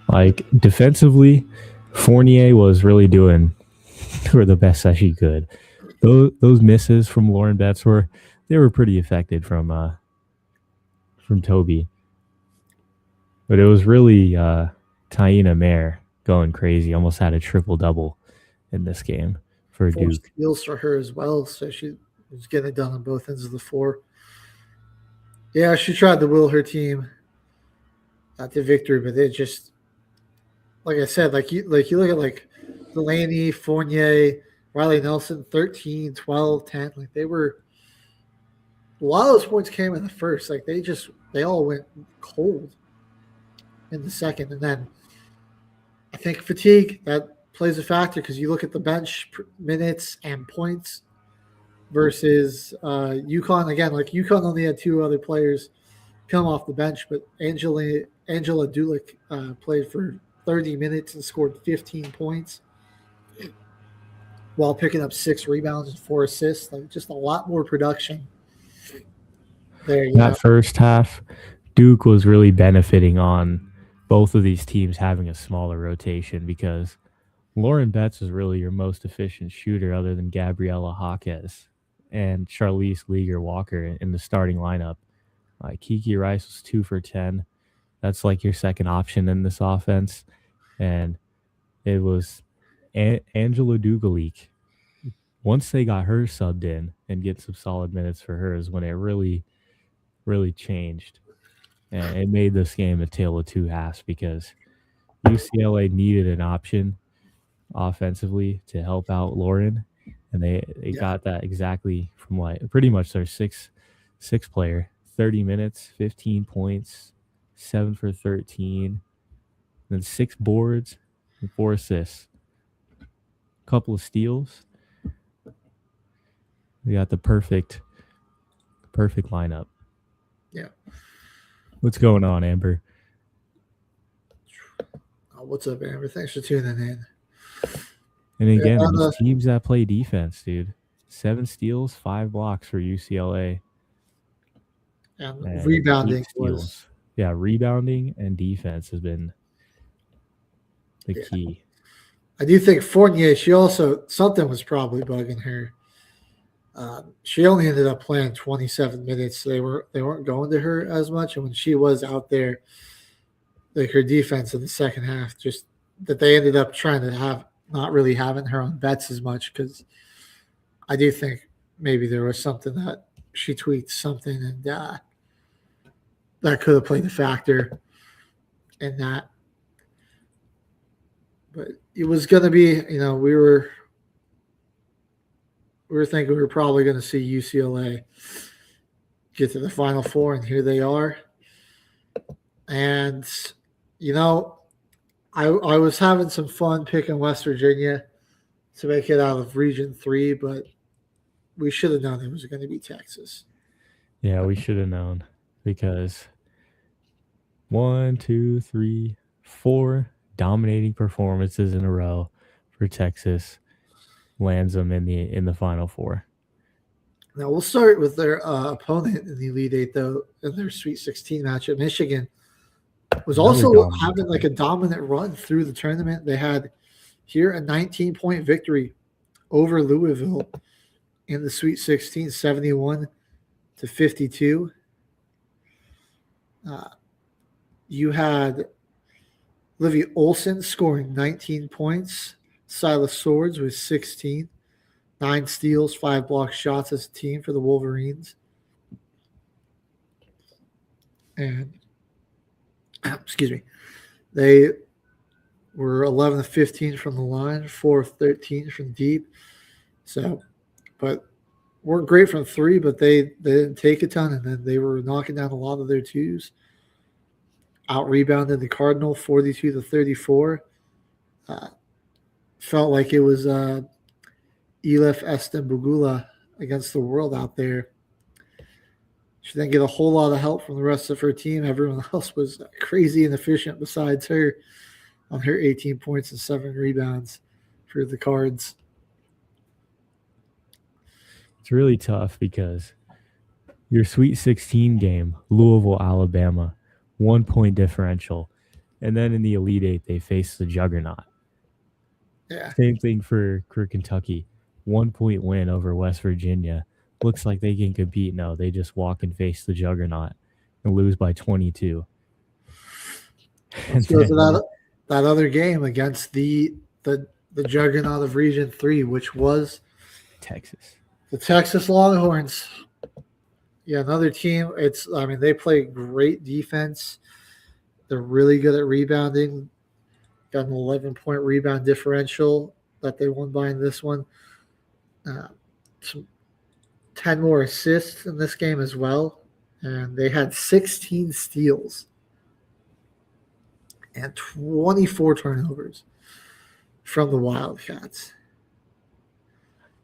Like, defensively, Fournier was really doing for the best that she could. Those misses from Lauren Betts were pretty affected from Toby. But it was really Taina Mare going crazy. Almost had a triple-double in this game for 4 Duke. steals for her as well, so she was getting it done on both ends of the floor. Yeah, she tried to will her team to victory, but it just, like I said, like you look at like Delaney, Fournier, Riley Nelson, 13, 12, 10. Like they were, a lot of those points came in the first. Like they all went cold in the second. And then I think fatigue, that plays a factor because you look at the bench minutes and points versus UConn. Again, like UConn only had 2 other players come off the bench, but Angela Dulick played for 30 minutes and scored 15 points while picking up 6 rebounds and 4 assists. Like just a lot more production there. That first half, Duke was really benefiting on both of these teams having a smaller rotation because Lauren Betts is really your most efficient shooter other than Gabriella Jaquez and Charlize Leaguer Walker in the starting lineup. Kiki Rice was 2 for 10. That's like your second option in this offense. And it was Angela Dugalik. Once they got her subbed in and get some solid minutes for her is when it really, really changed. And it made this game a tale of 2 halves because UCLA needed an option offensively to help out Lauren. And they got that exactly from like pretty much their six player. 30 minutes, 15 points, 7 for 13, then 6 boards and 4 assists. A couple of steals. We got the perfect lineup. Yeah. What's going on, Amber? What's up, Amber? Thanks for tuning in. And again, these teams that play defense, dude. 7 steals, 5 blocks for UCLA. And rebounding was... Yeah, rebounding and defense has been the key. I do think Fournier, something was probably bugging her. She only ended up playing 27 minutes. They weren't going to her as much. And when she was out there, like her defense in the second half, just that they ended up trying to have, not really having her on bets as much because I do think maybe there was something that she tweaked something and that could have played a factor in that. But it was going to be, we were thinking we were probably going to see UCLA get to the Final Four, and here they are. And, I was having some fun picking West Virginia to make it out of Region 3, but we should have known it was going to be Texas. Yeah, we should have known because 1, 2, 3, 4 dominating performances in a row for Texas lands them in the Final Four. Now we'll start with their opponent in the Elite Eight, though, in their Sweet 16 matchup. Michigan was also having like a dominant run through the tournament. They had here a 19-point victory over Louisville in the Sweet 16, 71-52. You had Livy Olsen scoring 19 points, Silas Swords with 16, 9 steals, 5 block shots as a team for the Wolverines. And, they were 11 of 15 from the line, 4 of 13 from deep. So, but weren't great from 3, but they didn't take a ton, and then they were knocking down a lot of their 2s. Out-rebounded the Cardinal 42-34. Felt like it was Elif Estenbugula against the world out there. She didn't get a whole lot of help from the rest of her team. Everyone else was crazy inefficient besides her on her 18 points and 7 rebounds for the Cards. It's really tough because your Sweet 16 game, Louisville, Alabama, 1 point differential. And then in the Elite Eight, they face the juggernaut. Yeah. Same thing for Kentucky. 1 point win over West Virginia. Looks like they can compete. No, they just walk and face the juggernaut and lose by 22. Let's go to that other game against the juggernaut of Region 3, which was Texas. The Texas Longhorns. Yeah, another team. They play great defense. They're really good at rebounding. Got an 11-point rebound differential that they won by in this one. 10 more assists in this game as well. And they had 16 steals and 24 turnovers from the Wildcats.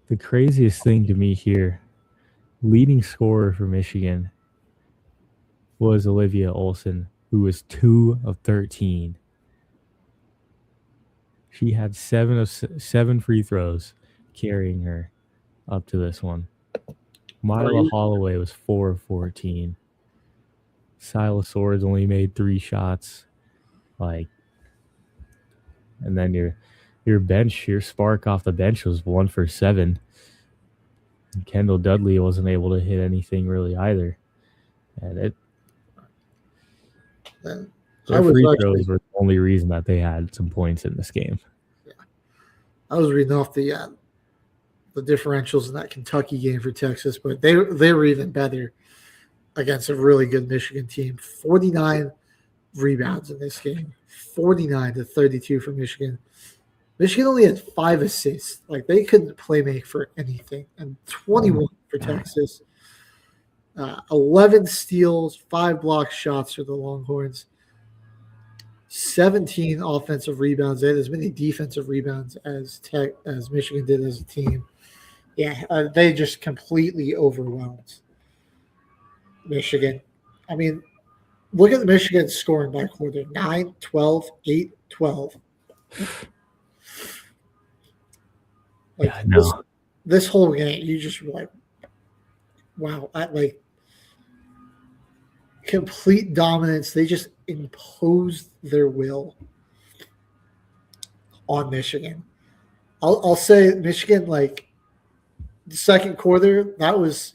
The craziest thing to me here, leading scorer for Michigan was Olivia Olson, who was 2 of 13. She had 7 free throws carrying her up to this one. Myla Holloway was 4 of 14. Silas Swords only made 3 shots. And then your bench, your spark off the bench was 1 for 7. And Kendall Dudley wasn't able to hit anything really either. And their free throws were the only reason that they had some points in this game. Yeah. I was reading off the differentials in that Kentucky game for Texas, but they were even better against a really good Michigan team. 49 rebounds in this game, 49 to 32 for Michigan. Michigan only had 5 assists. They couldn't play make for anything. And 21 for Texas. 11 steals, 5 block shots for the Longhorns. 17 offensive rebounds. They had as many defensive rebounds as Michigan did as a team. Yeah, they just completely overwhelmed Michigan. Look at Michigan scoring by quarter. 9, 12, 8, 12. This whole game, you just were like, wow. Complete dominance. They just imposed their will on Michigan. I'll say Michigan, the second quarter, that was,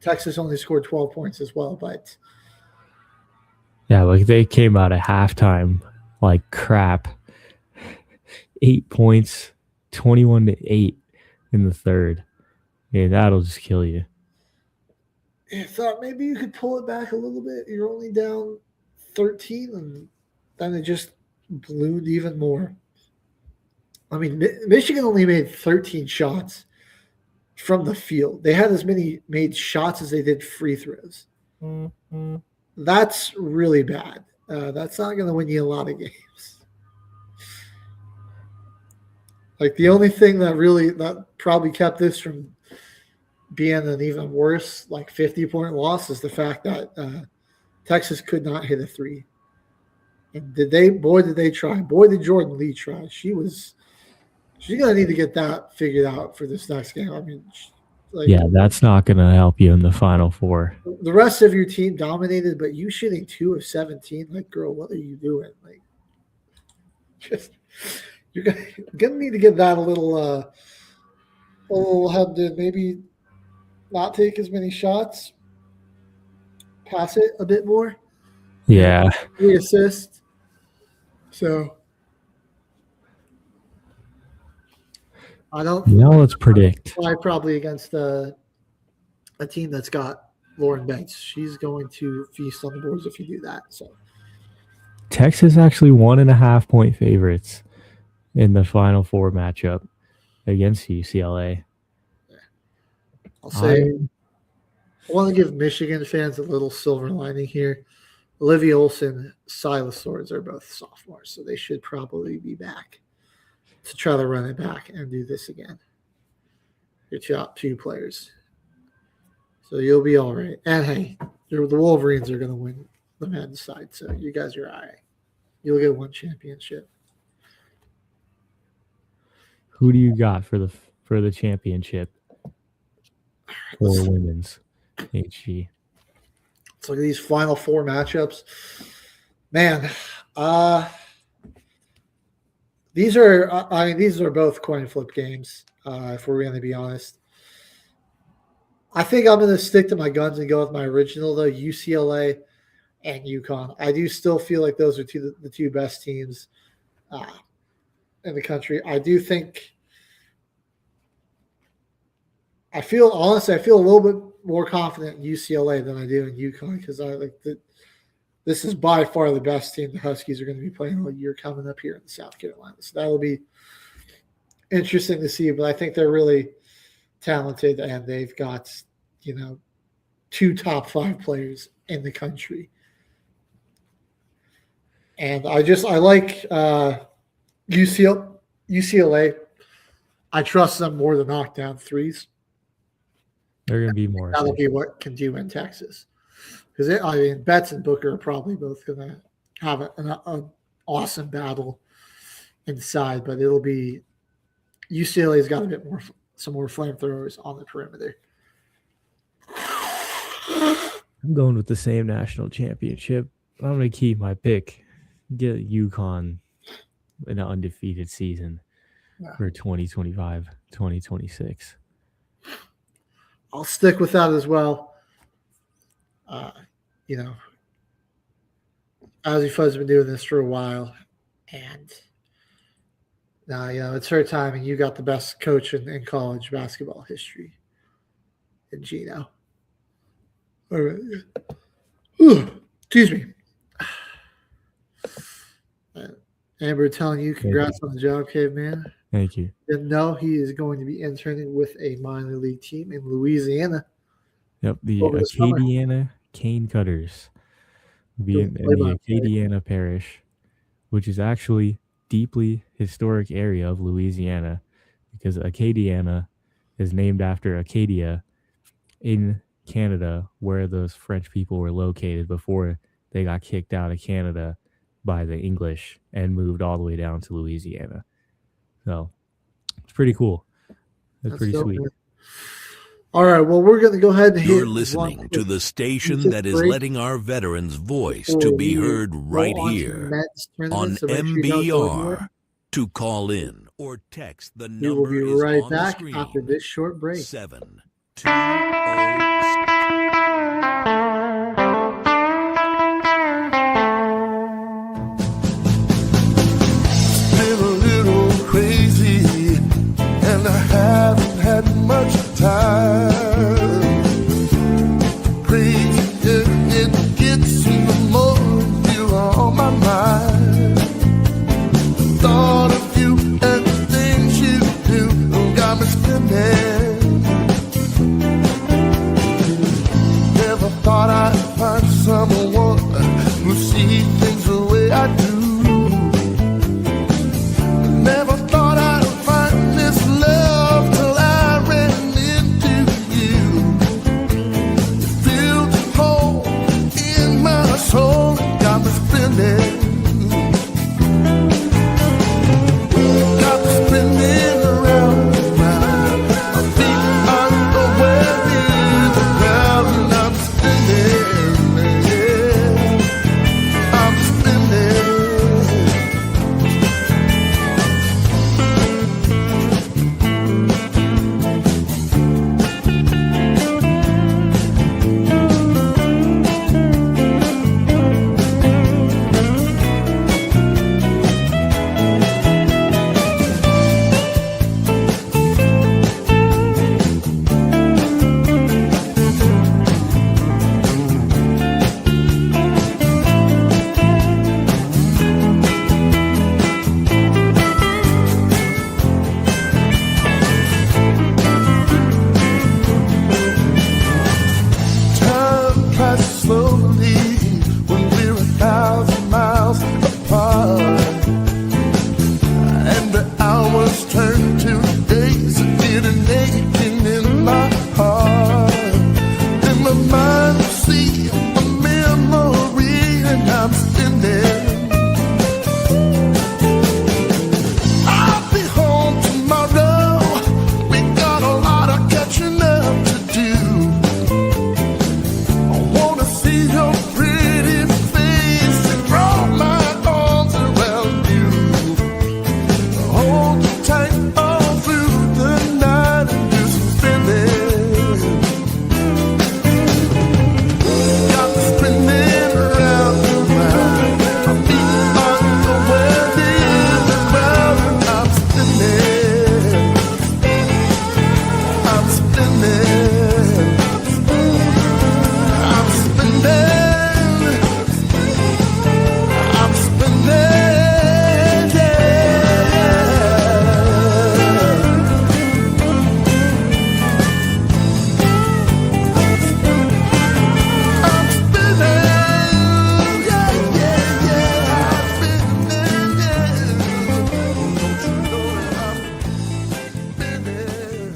Texas only scored 12 points as well, but yeah, they came out at halftime like crap. 8 points, 21-8 in the third. Yeah, that'll just kill you. I thought maybe you could pull it back a little bit. You're only down 13, and then it just ballooned even more. Michigan only made 13 shots from the field. They had as many made shots as they did free throws. Mm-hmm. That's really bad. That's not going to win you a lot of games. The only thing that probably kept this from being an even worse, 50-point loss is the fact that Texas could not hit a 3. And did they try. Boy, did Jordan Lee try. She's going to need to get that figured out for this next game. That's not going to help you in the Final Four. The rest of your team dominated, but you shooting 2 of 17, girl, what are you doing? You're going to need to get that a little have to maybe not take as many shots, pass it a bit more. Yeah. 3 assists. So I don't. Now let's predict. Probably against a team that's got Lauren Banks. She's going to feast on the boards if you do that. So Texas actually 1.5 point favorites in the Final Four matchup against UCLA. I'll say I want to give Michigan fans a little silver lining here. Olivia Olson, Silas Swords are both sophomores, so they should probably be back to try to run it back and do this again. Your top 2 players. So you'll be all right. And hey, the Wolverines are going to win the men's side, so you guys are all right. You'll get one championship. Who do you got for the championship for women's HG? Let's look at these final four matchups. Man, these are both coin flip games. If we're going to be honest, I think I'm going to stick to my guns and go with my original though. UCLA and UConn. I do still feel like those are the two best teams in the country. I do think. I feel a little bit more confident in UCLA than I do in UConn because I like that. This is by far the best team the Huskies are going to be playing all year coming up here in South Carolina. So that'll be interesting to see. But I think they're really talented and they've got, two top 5 players in the country. And I like UCLA. I trust them more to knock down threes. They're going to be more. That'll be what can do in Texas. Because Betts and Booker are probably both going to have an awesome battle inside, but it'll be UCLA's got some more flamethrowers on the perimeter. I'm going with the same national championship. I'm going to keep my pick. Get UConn in an undefeated season for 2025-2026. I'll stick with that as well. Ozzy Fudd's been doing this for a while, and now it's her time, and you got the best coach in college basketball history, in Gino. All right. Excuse me. Amber telling you congrats on the job, caveman. Thank you. Didn't know he is going to be interning with a minor league team in Louisiana. Yep, the Acadiana Cane Cutters will be in the Acadiana Parish, which is actually deeply historic area of Louisiana because Acadiana is named after Acadia in Canada, where those French people were located before they got kicked out of Canada by the English and moved all the way down to Louisiana. So it's pretty cool. That's pretty sweet. Man. All right, well, we're going to go ahead and You're listening to the station that is letting our veterans' voice to be heard right here on MBR. To call in or text the number. We will be right back after this short break. 720. Been a little crazy, and I haven't had much time. Crazy, it gets me the more you're on my mind. Thought of you and the things you do got me spinning. spinning. I'll be home tomorrow. We got a lot of catching up to do. I wanna see your pretty face and draw my arms around you. Hold you tight all through the night and do some spinning. Got me spinning around and round. My feet are nowhere near the ground and I'm spinning. I'm spinning. I'm spinning. I'm spinning. Yeah. I'm spinning. Yeah, yeah, yeah. I'm spinning. Yeah. Don't you know that I'm spinning?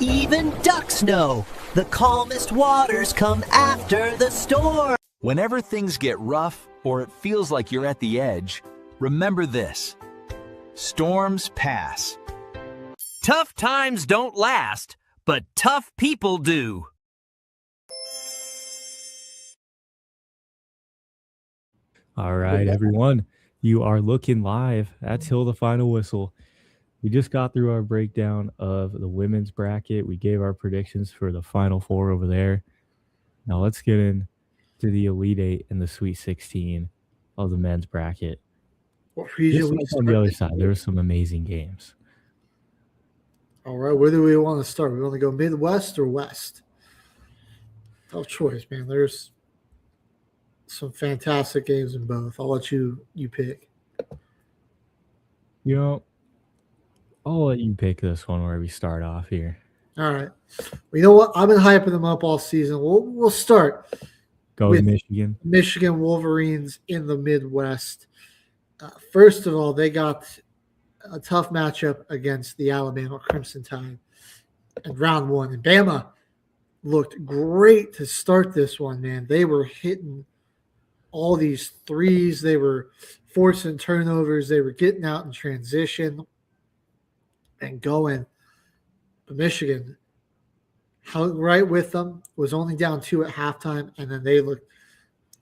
Even ducks know the calmest waters come after the storm. Whenever things get rough or it feels like you're at the edge, remember this: storms pass. Tough times don't last, but tough people do. All right, everyone. You are looking live at Till the Final Whistle. We just got through our breakdown of the women's bracket. We gave our predictions for the Final Four over there. Now let's get into the Elite Eight and the Sweet 16 of the men's bracket. What region Just we like on the other start? side, there were some amazing games. All right, where do we want to start? We want to go Midwest or West? Tough choice, man. There's some fantastic games in both. I'll let you pick. You know, I'll let you pick this one where we start off here. All right. Well, you know what? I've been hyping them up all season. We'll start Go with Michigan. Michigan Wolverines in the Midwest. First of all, they got a tough matchup against the Alabama Crimson Tide in round one. And Bama looked great to start this one, man. They were hitting all these threes. They were forcing turnovers. They were getting out in transition and going. But Michigan hung right with them, was only down 2 at halftime, and then they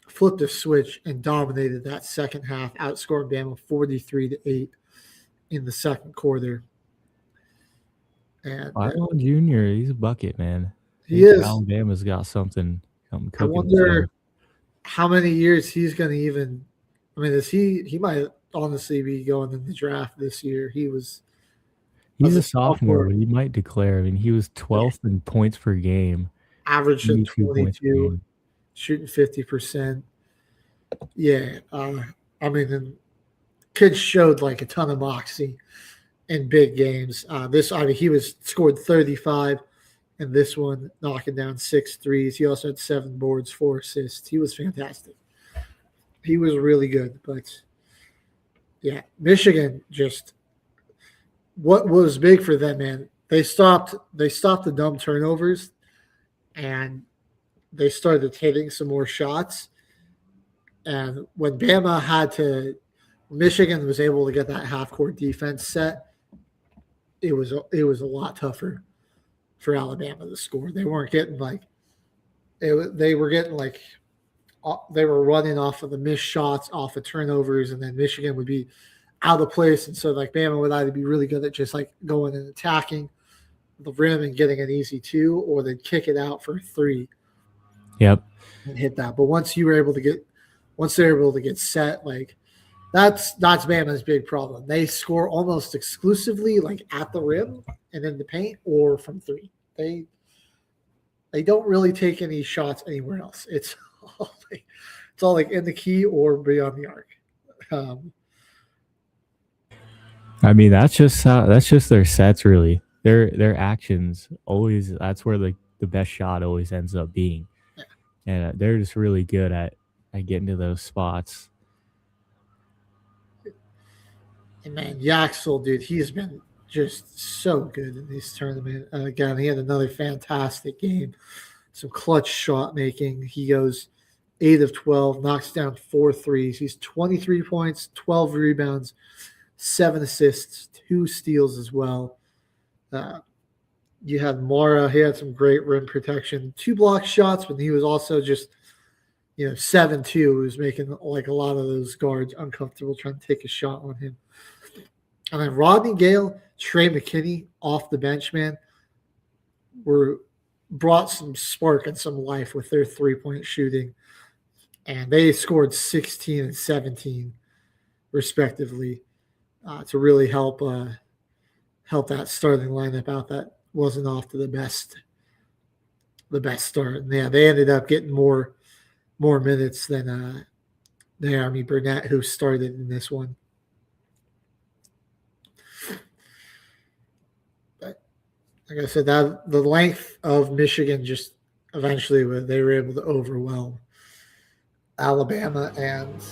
flipped a switch and dominated that second half, outscored Bama 43-8 in the second quarter. And Byron Jr., he's a bucket, man. He is. Alabama's got something cooking. I wonder how many years he's going to even – I mean, he might honestly be going in the draft this year. He's a sophomore, but he might declare. I mean, he was 12th in points per game. Averaging 22, shooting 50%. Yeah. I mean, the kid showed like a ton of moxie in big games. He scored 35 in this one, knocking down 6 threes. He also had 7 boards, 4 assists. He was fantastic. He was really good. But, yeah, Michigan just – what was big for them, man, they stopped the dumb turnovers and they started hitting some more shots. And when Michigan was able to get that half-court defense set, it was a lot tougher for Alabama to score. They weren't getting they were running off of the missed shots, off of turnovers, and then Michigan would be out of place. And so Bama would either be really good at just going and attacking the rim and getting an easy 2, or they'd kick it out for a 3. Yep. And hit that. But once they were able to get set, that's Bama's big problem. They score almost exclusively at the rim and in the paint or from 3. They don't really take any shots anywhere else. It's all in the key or beyond the arc. I mean, that's just their sets, really. Their actions always. That's where the best shot always ends up being, and they're just really good at getting to those spots. And man, Yaxel, dude, he's been just so good in this tournament. Again, he had another fantastic game. Some clutch shot making. He goes 8 of 12, knocks down 4 threes. He's 23 points, 12 rebounds, 7 assists, 2 steals as well. You had Mara. He had some great rim protection, 2 block shots, but he was also just, 7-2. He was making like a lot of those guards uncomfortable trying to take a shot on him. And then Rodney Gale, Trey McKinney off the bench, man, brought some spark and some life with their 3-point shooting. And they scored 16 and 17 respectively to really help that starting lineup out that wasn't off to the best start. And yeah, they ended up getting more minutes than Naomi Burnett, who started in this one. But like I said, that the length of Michigan just eventually they were able to overwhelm Alabama, and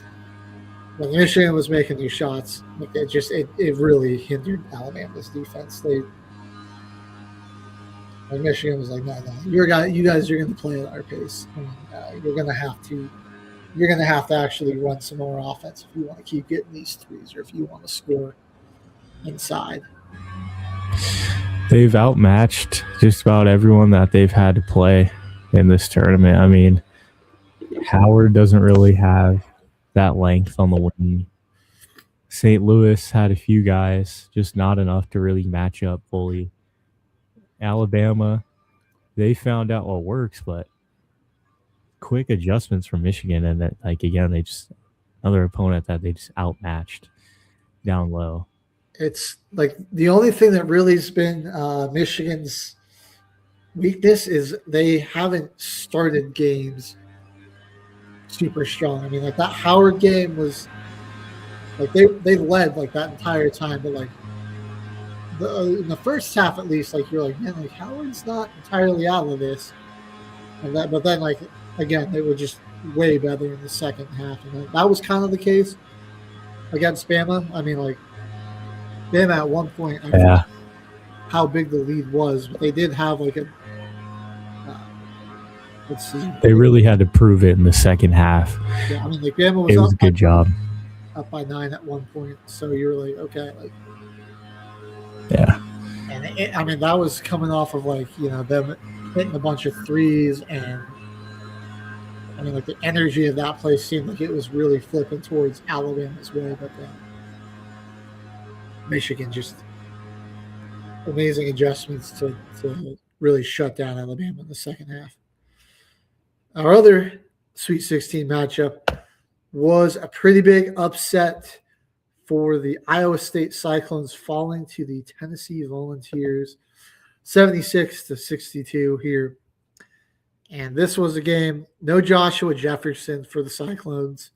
when Michigan was making these shots, it really hindered Alabama's defense. Michigan was like, no, you guys are going to play at our pace. And, you're going to have to actually run some more offense if you want to keep getting these threes, or if you want to score inside. They've outmatched just about everyone that they've had to play in this tournament. I mean, Howard doesn't really have that length on the wing. St. Louis had a few guys, just not enough to really match up fully. Alabama, they found out what works, but quick adjustments from Michigan, and that, like, again, they just another opponent that they just outmatched down low. It's like the only thing that really has been Michigan's weakness is they haven't started games super strong. I mean, like that Howard game was like they led like that entire time, but like in the first half at least, like you're like, man, like Howard's not entirely out of this, but then like again they were just way better in the second half, and that was kind of the case against Bama. I mean, like Bama at one point, I forget how big the lead was, but they did have like a let's see. They really had to prove it in the second half. Yeah, I mean, like Bama was a good job. Up by 9 at one point, so you're like, okay, like, yeah. And I mean, that was coming off of like them hitting a bunch of threes, and I mean, like the energy of that place seemed like it was really flipping towards Alabama's way, but then Michigan just amazing adjustments to really shut down Alabama in the second half. Our other Sweet 16 matchup was a pretty big upset for the Iowa State Cyclones, falling to the Tennessee Volunteers 76-62 here. And this was a game, no Joshua Jefferson for the Cyclones,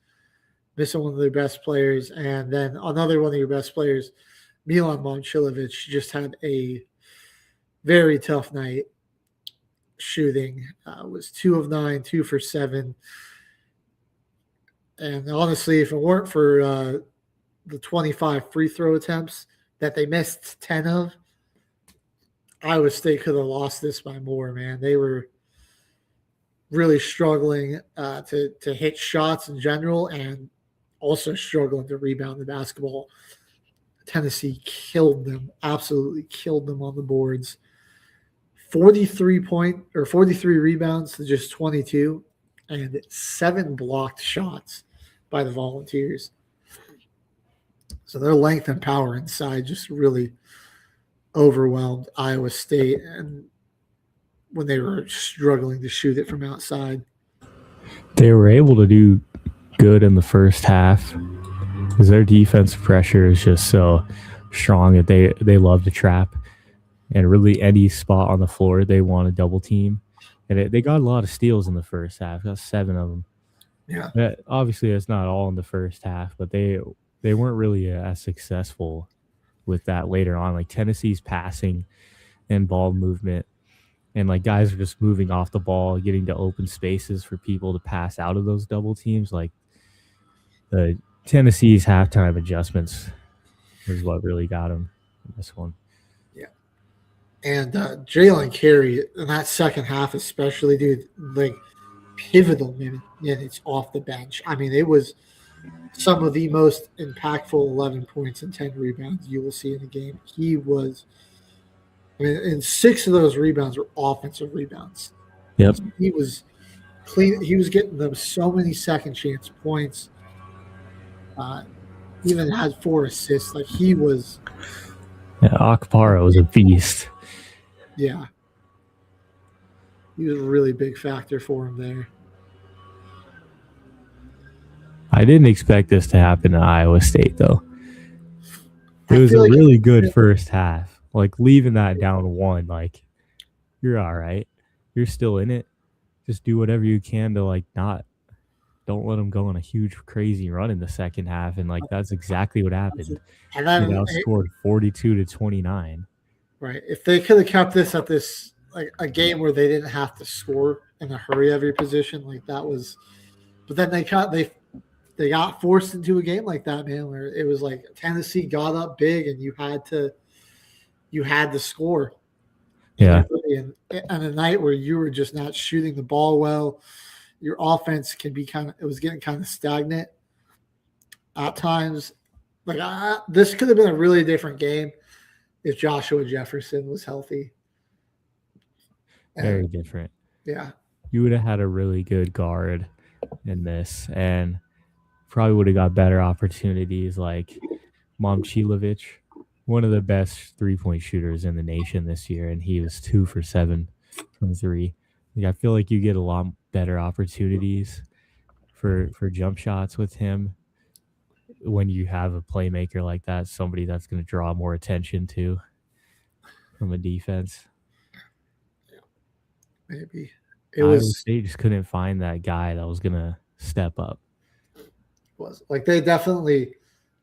missing one of their best players. And then another one of your best players, Milan Momcilovic, just had a very tough night shooting. Was 2 of 9, 2 for 7. And honestly, if it weren't for the 25 free throw attempts that they missed 10 of, Iowa State could have lost this by more, man. They were really struggling to hit shots in general, and also struggling to rebound the basketball. Tennessee killed them, absolutely killed them on the boards. 43 rebounds to just 22, and 7 blocked shots by the Volunteers. So their length and power inside just really overwhelmed Iowa State, and when they were struggling to shoot it from outside. They were able to do good in the first half because their defense pressure is just so strong that they love to trap, and really any spot on the floor they want to double team. And they got a lot of steals in the first half. Got 7 of them. Yeah. Obviously, it's not all in the first half, but they weren't really as successful with that later on. Like Tennessee's passing and ball movement, and like guys are just moving off the ball, getting to open spaces for people to pass out of those double teams. Like the Tennessee's halftime adjustments is what really got them in this one. Yeah. And Jalen Carey in that second half especially, dude, like pivotal minutes off the bench. I mean, it was some of the most impactful 11 points and 10 rebounds you will see in a game. He was, I mean, and 6 of those rebounds were offensive rebounds. Yep. He was clean. He was getting them so many second chance points. Even had 4 assists. Like he was. Yeah, Akpara was a beast. Yeah. He was a really big factor for him there. I didn't expect this to happen at Iowa State, though. It was a really good first half. Like, leaving that down 1, like, you're all right. You're still in it. Just do whatever you can to, like, don't let them go on a huge, crazy run in the second half. And, like, that's exactly what happened. And then, they outscored 42-29. Right. If they could have kept this at this, like, a game where they didn't have to score in a hurry every possession, like, that was – but then they got forced into a game like that, man, where it was like Tennessee got up big and you had to score. Yeah. And on a night where you were just not shooting the ball well, your offense it was getting kind of stagnant at times. Like this could have been a really different game if Joshua Jefferson was healthy. Very different. Yeah. You would have had a really good guard in this and probably would have got better opportunities like Momcilovic, one of the best three-point shooters in the nation this year, and he was 2 for 7 from 3. Like, I feel like you get a lot better opportunities for jump shots with him when you have a playmaker like that, somebody that's going to draw more attention to from a defense. Maybe. Iowa State just couldn't find that guy that was going to step up. Was like they definitely,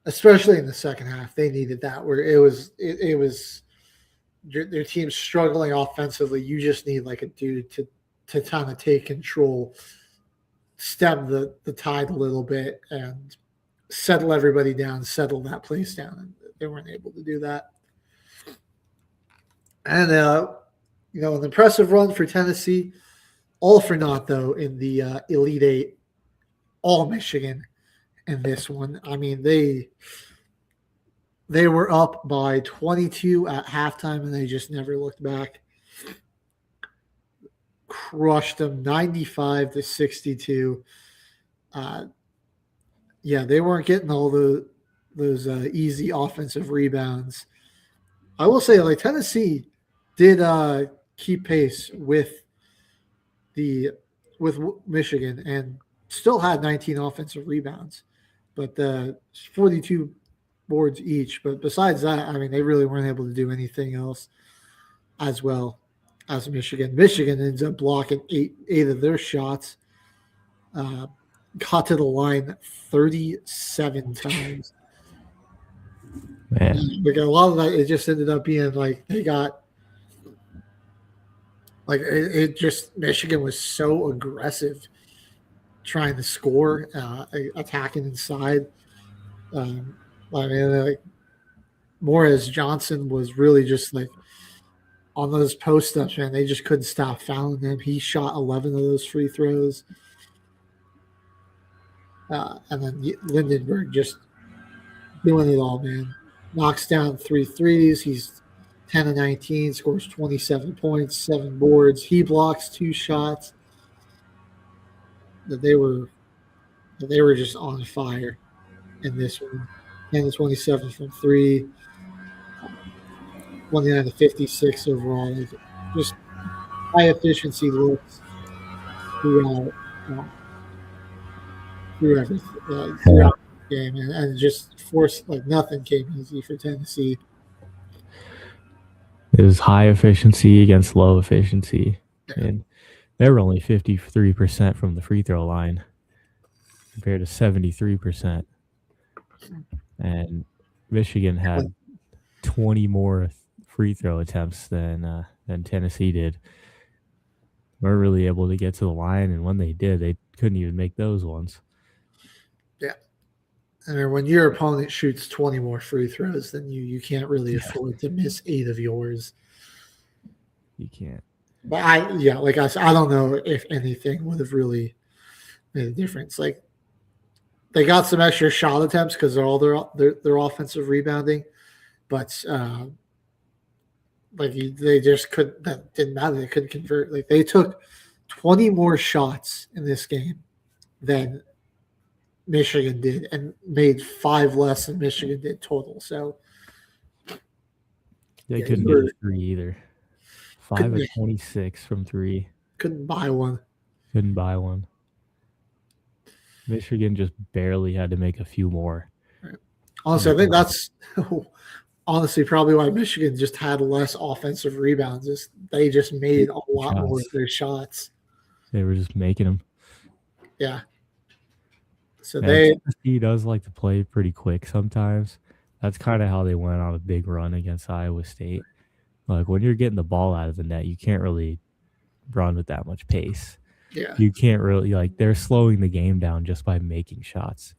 especially in the second half, they needed that where it was their team struggling offensively. You just need like a dude to kind of take control, stem the tide a little bit, and settle everybody down, settle that place down. And they weren't able to do that. And an impressive run for Tennessee, all for naught though in the Elite Eight, all Michigan. In this one, I mean, they were up by 22 at halftime, and they just never looked back. Crushed them 95-62. They weren't getting all those easy offensive rebounds. I will say, like Tennessee did keep pace with Michigan and still had 19 offensive rebounds. But 42 boards each. But besides that, I mean, they really weren't able to do anything else as well as Michigan. Michigan ends up blocking eight of their shots. Got to the line 37 times. Man. We got a lot of that. It just ended up being like they got like it just Michigan was so aggressive trying to score, attacking inside. I mean, like Morris Johnson was really just like on those post ups, man. They just couldn't stop fouling him. He shot 11 of those free throws, and then Lindenberg just doing it all, man. Knocks down 3 threes. He's 10 of 19, scores 27 points, 7 boards. He blocks 2 shots. That they were just on fire in this one. 10-27 from 3, 29-56 overall. Like, just high efficiency looks throughout everything, throughout the game, and just forced like nothing came easy for Tennessee. It was high efficiency against low efficiency, and they were only 53% from the free throw line compared to 73%. And Michigan had 20 more free throw attempts than Tennessee did. Weren't really able to get to the line, and when they did, they couldn't even make those ones. Yeah. I mean, when your opponent shoots 20 more free throws than you can't really afford to miss 8 of yours. You can't. But like I said, I don't know if anything would have really made a difference. Like they got some extra shot attempts because they're all their offensive rebounding, but they just couldn't. That didn't matter. They couldn't convert. Like they took 20 more shots in this game than Michigan did, and made 5 less than Michigan did total. So they couldn't hit a three either. 5 of 26 from 3. Couldn't buy one. Couldn't buy one. Michigan just barely had to make a few more. Right. Honestly, I think that's honestly probably why Michigan just had less offensive rebounds. They just made a lot more of their shots. They were just making them. Yeah. So he does like to play pretty quick sometimes. That's kind of how they went on a big run against Iowa State. Like when you're getting the ball out of the net, you can't really run with that much pace. Yeah. You can't really they're slowing the game down just by making shots.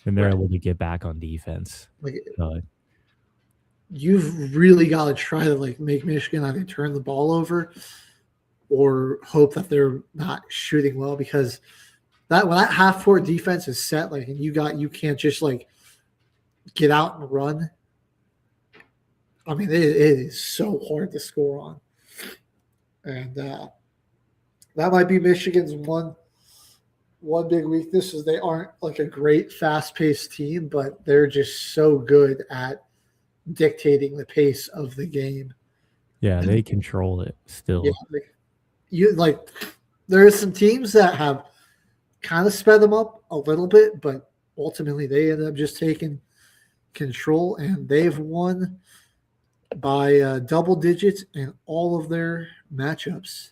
And they're able to get back on defense. You've really got to try to make Michigan either turn the ball over or hope that they're not shooting well, because when that half court defense is set, and you can't just get out and run. I mean, it is so hard to score on. And that might be Michigan's one big weakness is they aren't a great fast-paced team, but they're just so good at dictating the pace of the game. Yeah, they control it still. Yeah, there are some teams that have kind of sped them up a little bit, but ultimately they end up just taking control, and they've won by double digits in all of their matchups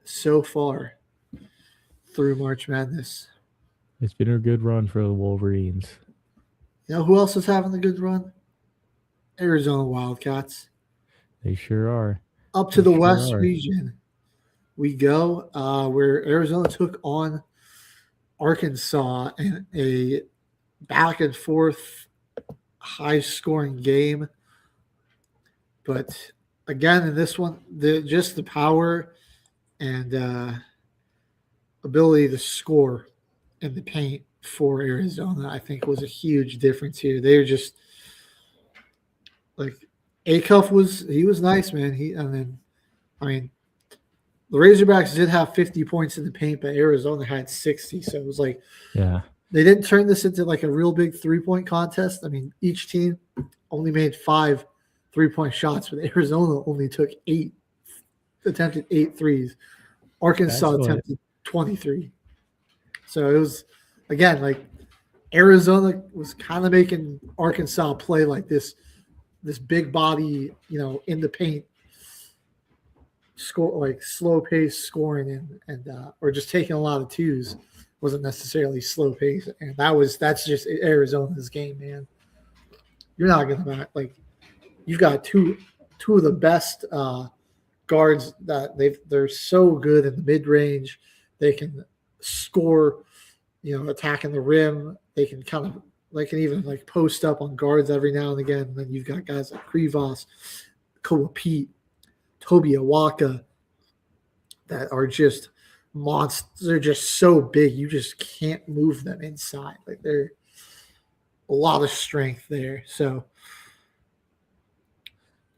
so far through March Madness. It's been a good run for the Wolverines. You know who else is having a good run? Arizona Wildcats. They sure are. Up to the West region we go, where Arizona took on Arkansas in a back and forth high-scoring game. But again, in this one, just the power and ability to score in the paint for Arizona, I think, was a huge difference here. They were just Acuff was nice, man. The Razorbacks did have 50 points in the paint, but Arizona had 60. So it was they didn't turn this into a real big 3-point contest. I mean, each team only made 5 3-point shots, but Arizona only attempted 8 threes. Arkansas attempted 23. So it was, again, Arizona was kind of making Arkansas play this big body, in the paint, score slow pace scoring and or just taking a lot of twos. Wasn't necessarily slow pace, and that's just Arizona's game, man. You're not gonna you've got two of the best guards that they're so good in the mid range. They can score, attacking the rim. They can even post up on guards every now and again. And then you've got guys like Krivas, Koa Pete, Toby Awaka that are just monsters. They're just so big, you just can't move them inside. They're a lot of strength there. So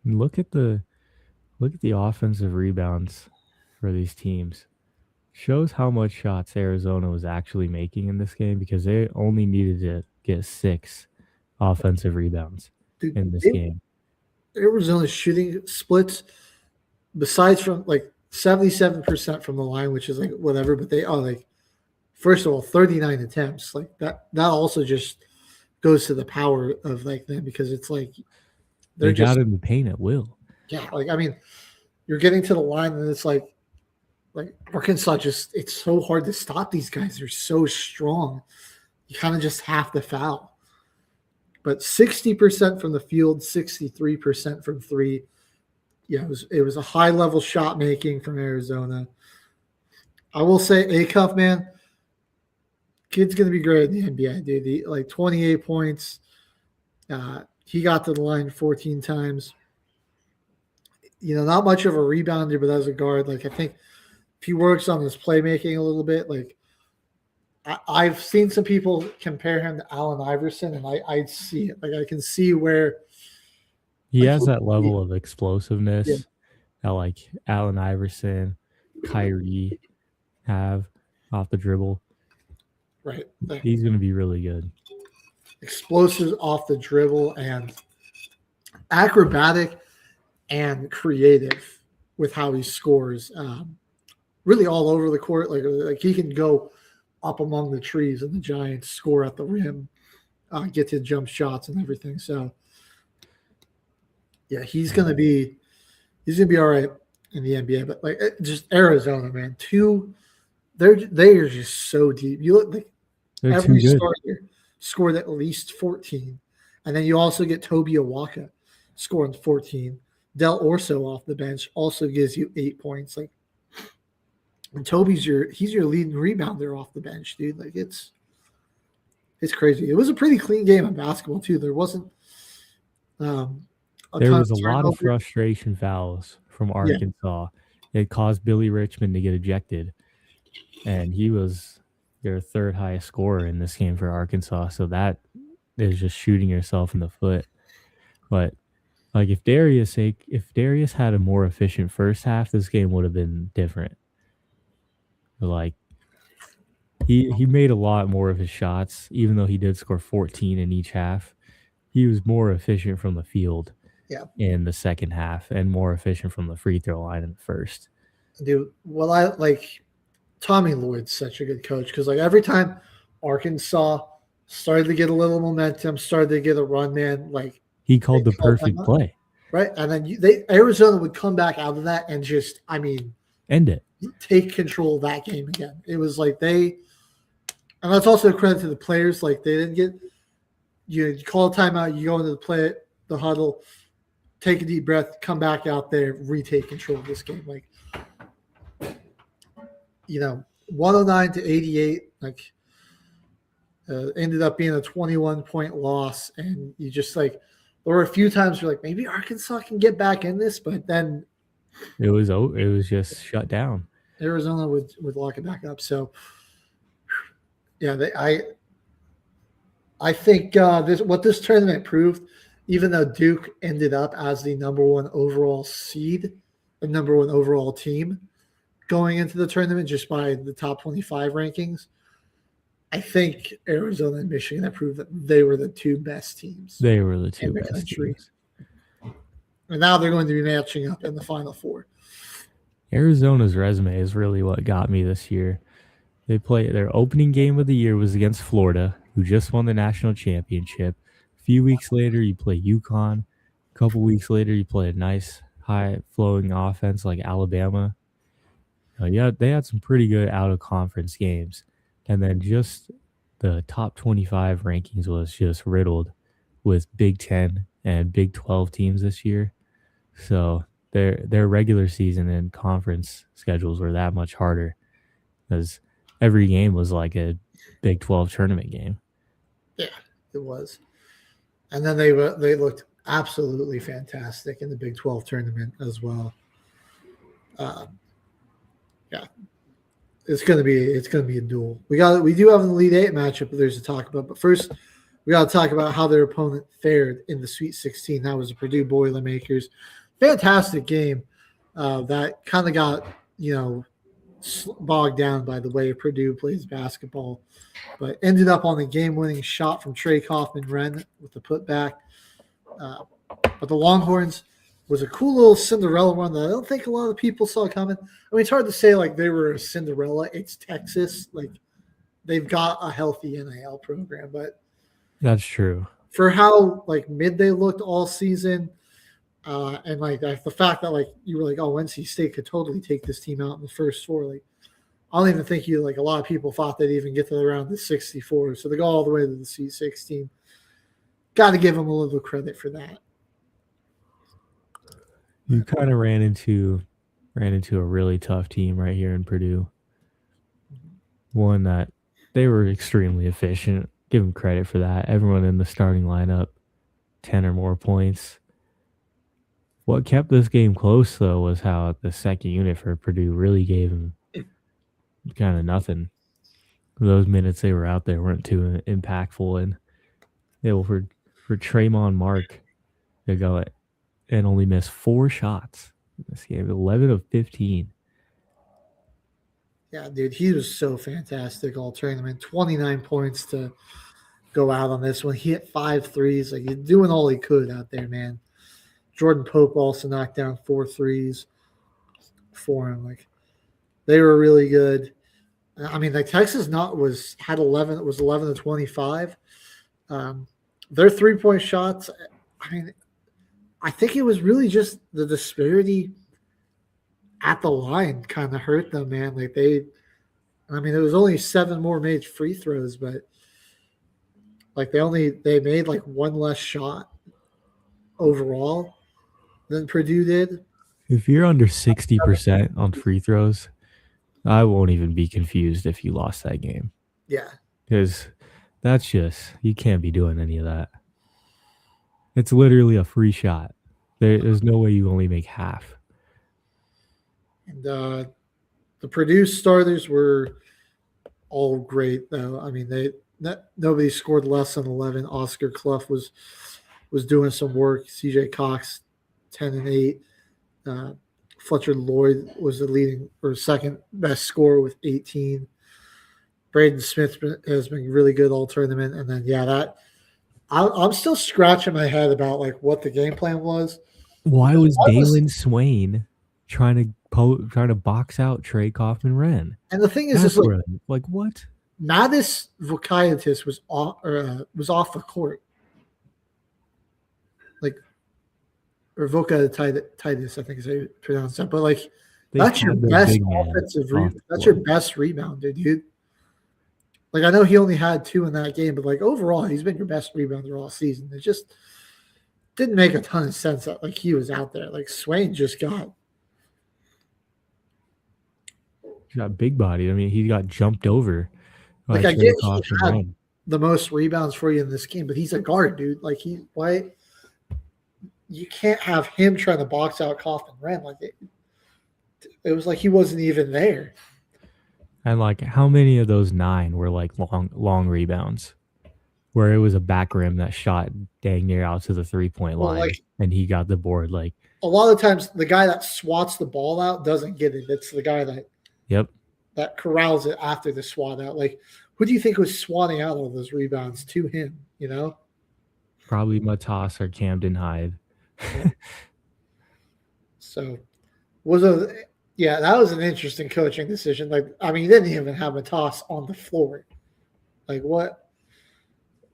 look at the offensive rebounds for these teams. Shows how much shots Arizona was actually making in this game, because they only needed to get 6 offensive rebounds in this game. Arizona's shooting splits, besides from 77% from the line, which is whatever, but they are first of all, 39 attempts. That also just goes to the power of them, because it's they got in the paint at will. Yeah, I mean, you're getting to the line and it's Arkansas it's so hard to stop these guys. They're so strong. You kind of just have to foul. But 60% from the field, 63% from 3. Yeah, it was a high level shot making from Arizona. I will say Acuff, man, kid's gonna be great in the NBA, dude. 28 points. He got to the line 14 times. not much of a rebounder, but as a guard, like I think if he works on his playmaking a little bit, like I've seen some people compare him to Allen Iverson, and I see it. Like I can see where He like, has that level of yeah, explosiveness that like Allen Iverson, Kyrie have off the dribble. right. Like, He's going to be really good. explosive off the dribble and acrobatic and creative with how he scores. Really all over the court. Like he can go up among the trees and the Giants, score at the rim, get to jump shots and everything. So yeah, he's gonna be all right in the NBA. But like just Arizona, man, they are just so deep. You look like They're every too good. starter scored at least 14, and then you also get Toby Awaka scoring 14. Del Orso off the bench also gives you 8 points. Like, and Toby's your leading rebounder off the bench, dude. Like it's crazy. It was a pretty clean game of basketball too. There wasn't there was a lot of frustration fouls from Arkansas. It caused Billy Richmond to get ejected, and he was their third highest scorer in this game for Arkansas. So that is just shooting yourself in the foot. But like if Darius had a more efficient first half, this game would have been different. Like he made a lot more of his shots, even though he did score 14 in each half. He was more efficient from the field in the second half and more efficient from the free throw line in the first. Dude, well, I like Tommy Lloyd's such a good coach because like every time Arkansas started to get a little momentum, started to get a run, man, like he called the perfect play. Right. And then Arizona would come back out of that and just, I mean, end it. Take control of that game again. It was like and that's also a credit to the players. Like they didn't get, you call a timeout, you go into the huddle, take a deep breath, come back out there, retake control of this game. Like, 109 to 88, like ended up being a 21-point loss. And you just like, there were a few times you're like, maybe Arkansas can get back in this, but then it was just shut down. Arizona would lock it back up. So yeah, I think what this tournament proved, even though Duke ended up as the number one overall seed, the number one overall team going into the tournament just by the top 25 rankings, I think Arizona and Michigan have proved that they were the two best teams. They were the two best teams. And now they're going to be matching up in the Final Four. Arizona's resume is really what got me this year. Their opening game of the year was against Florida, who just won the national championship. A few weeks later, you play UConn. A couple weeks later, you play a nice, high-flowing offense like Alabama. They had some pretty good out-of-conference games. And then just the top 25 rankings was just riddled with Big 10 and Big 12 teams this year. So their regular season and conference schedules were that much harder because every game was like a Big 12 tournament game. Yeah, it was. And then they looked absolutely fantastic in the Big 12 tournament as well. Yeah. It's gonna be a duel. We do have an Elite Eight matchup that there's to talk about, but first we got to talk about how their opponent fared in the Sweet 16. That was the Purdue Boilermakers. Fantastic game that kind of got bogged down by the way Purdue plays basketball, but ended up on the game-winning shot from Trey Kaufman-Renn with the putback. But the Longhorns was a cool little Cinderella run that I don't think a lot of people saw coming. I mean, it's hard to say like they were a Cinderella. It's Texas. Like they've got a healthy NIL program, but that's true. For how like mid they looked all season, and like the fact that like you were like, oh, NC State could totally take this team out in the first four. Like I don't even think a lot of people thought they'd even get to around the 64. So they go all the way to the Sweet 16. Got to give them a little credit for that. You kind of ran into a really tough team right here in Purdue. One that they were extremely efficient. Give them credit for that. Everyone in the starting lineup, 10 or more points. What kept this game close, though, was how the second unit for Purdue really gave them kind of nothing. Those minutes they were out there weren't too impactful, and they were for Tremont Mark, they go and only missed 4 shots in this game, 11 of 15. Yeah, dude, he was so fantastic all tournament. 29 points to go out on this one. He hit 5 threes. Like, he's doing all he could out there, man. Jordan Pope also knocked down 4 threes for him. Like, they were really good. I mean, like, Texas had 11. It was 11 to 25. Their 3-point shots. I mean, I think it was really just the disparity at the line kind of hurt them, man. Like, there was only 7 more made free throws, but like they made like 1 less shot overall than Purdue did. If you're under 60% on free throws, I won't even be confused if you lost that game. Yeah. Because that's just, you can't be doing any of that. It's literally a free shot. There's no way you only make half. And the Purdue starters were all great, though. I mean, nobody scored less than 11. Oscar Clough was doing some work. CJ Cox, 10 and 8. Fletcher Lloyd was the leading or second best scorer with 18. Braden Smith has been really good all tournament. And then, I'm still scratching my head about like what the game plan was. Why was Dalen Swain trying to box out Trey Kaufman-Renn? And the thing is, like what? Mattis Vukaitis was off the court. Like, or Vukaitis, I think is how you pronounce that. But like, that's your best offensive that's your best rebounder, dude. Like, I know he only had 2 in that game, but like overall, he's been your best rebounder all season. It just didn't make a ton of sense that like he was out there. Like, Swain just got big body. I mean, he got jumped over. Like, I get he had the most rebounds for you in this game, but he's a guard, dude. Like, why you can't have him trying to box out Kaufman-Renn. Like, it was like he wasn't even there. And like, how many of those 9 were like long rebounds, where it was a back rim that shot dang near out to the 3-point line, like, and he got the board? Like, a lot of times, the guy that swats the ball out doesn't get it. It's the guy that corrals it after the swat out. Like, who do you think was swatting out all those rebounds to him? You know, probably Matas or Camden Hyde. So, that was an interesting coaching decision. Like, I mean, he didn't even have Matas on the floor. Like, what?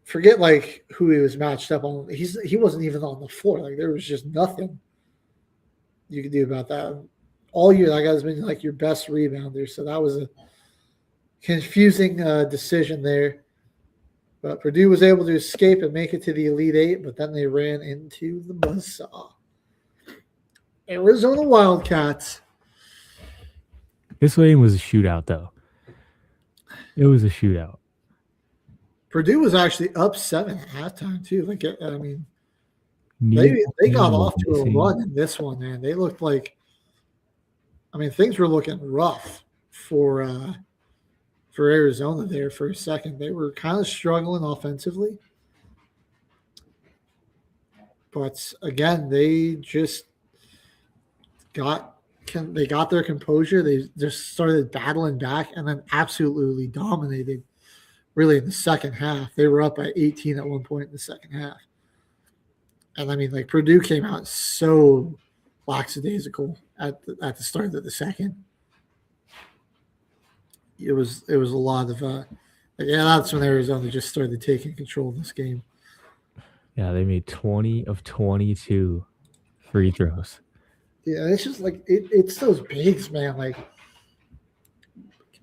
Forget like who he was matched up on. He wasn't even on the floor. Like, there was just nothing you could do about that. All year, that guy's been like your best rebounder. So that was a confusing decision there. But Purdue was able to escape and make it to the Elite Eight, but then they ran into the buzzsaw. Arizona Wildcats. This game was a shootout, though. It was a shootout. Purdue was actually up 7 at halftime, too. Like, I mean, they got off to a run in this one, man. They looked like, I mean, things were looking rough for Arizona there for a second. They were kind of struggling offensively. But again, they just got their composure. They just started battling back and then absolutely dominated really in the second half. They were up by 18 at one point in the second half. And I mean, like, Purdue came out so lackadaisical at the start of the second. It was a lot of that's when Arizona just started taking control of this game. Yeah, they made 20 of 22 free throws. Yeah, it's just like it's those bigs, man. Like,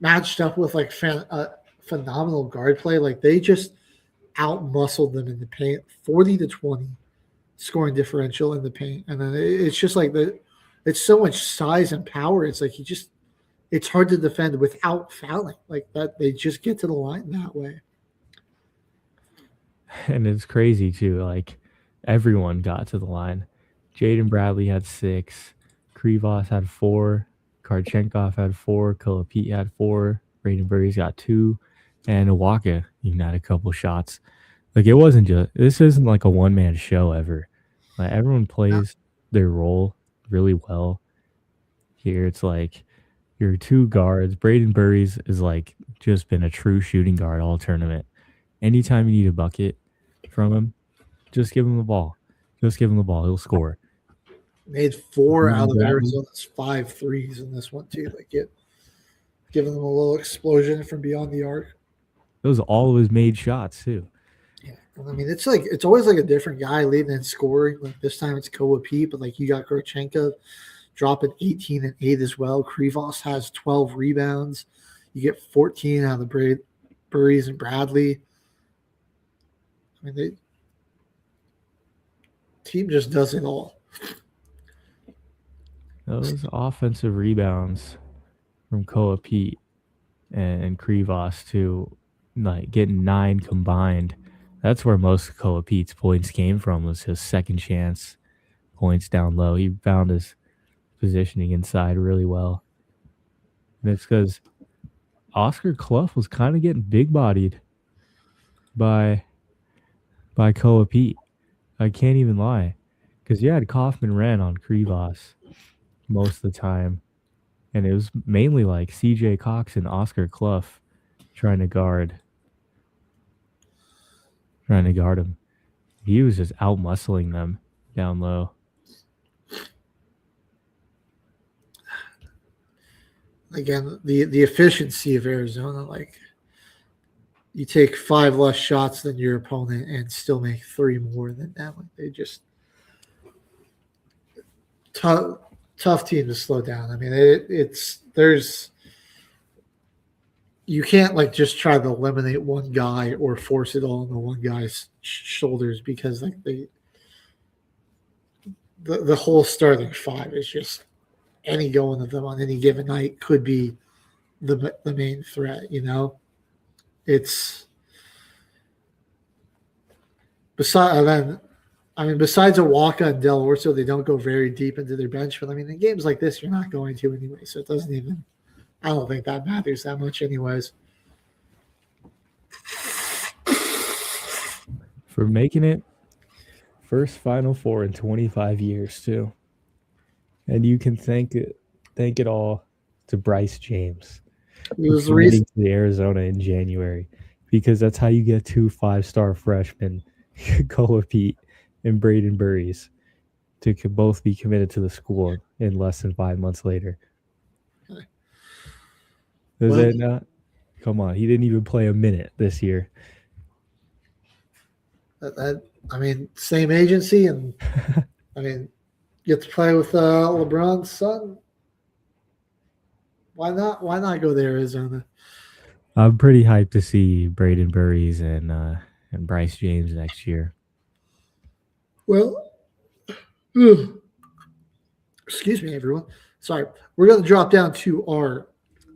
matched up with like phenomenal guard play. Like, they just out-muscled them in the paint, 40-20 scoring differential in the paint. And then it's just like it's so much size and power. It's like it's hard to defend without fouling. Like, that they just get to the line that way. And it's crazy too. Like, everyone got to the line. Jaden Bradley had 6. Krivos had 4. Karchenkov had 4. Kolopet had 4. Bradenberry's got 2. And Owaka even had a couple shots. Like, it wasn't just, this isn't like a one-man show ever. Like, everyone plays their role really well. Here it's like your 2 guards. Bradenberry's is like just been a true shooting guard all tournament. Anytime you need a bucket from him, just give him the ball. Just give him the ball. He'll score. Made 4 out of Bradley. Arizona's 5 threes in this one too. Like giving them a little explosion from beyond the arc. Those are all of his made shots too. Yeah, I mean it's always like a different guy leading and scoring. Like this time it's Kolopet, but like you got Gorchenko dropping 18 and 8 as well. Krivos has 12 rebounds. You get 14 out of the Burries and Bradley. I mean, the team just does it all. Those offensive rebounds from Kolopet and Krivos too, like getting 9 combined. That's where most of Kolopet's points came from, was his second chance points down low. He found his positioning inside really well. And it's because Oscar Clough was kind of getting big-bodied by Kolopet. I can't even lie. Because you had Kaufman-Wren on Krivos most of the time. And it was mainly like CJ Cox and Oscar Clough trying to guard him. He was just out-muscling them down low. Again, the efficiency of Arizona, like you take 5 less shots than your opponent and still make 3 more than them. Like they just tough team to slow down. I mean, you can't like just try to eliminate one guy or force it all on the one guy's shoulders, because like the whole starting 5 is just any going of them on any given night could be the main threat. You know, it's besides Owaka and Del Orso, they don't go very deep into their bench. But I mean, in games like this, you're not going to anyway, so it doesn't even. I don't think that matters that much, anyways. For making it first Final Four in 25 years too. And you can thank it all to Bryce James. It was the reason to the Arizona in January, because that's how you get 2 5-star freshmen, Kolopet and Bradenberry's, to both be committed to the school in less than 5 months later. Does it not? Come on, he didn't even play a minute this year. I mean, same agency, and I mean, get to play with LeBron's son. Why not? Why not go to Arizona? I'm pretty hyped to see Bradenberry's and Bryce James next year. Well, excuse me, everyone. Sorry, we're going to drop down to our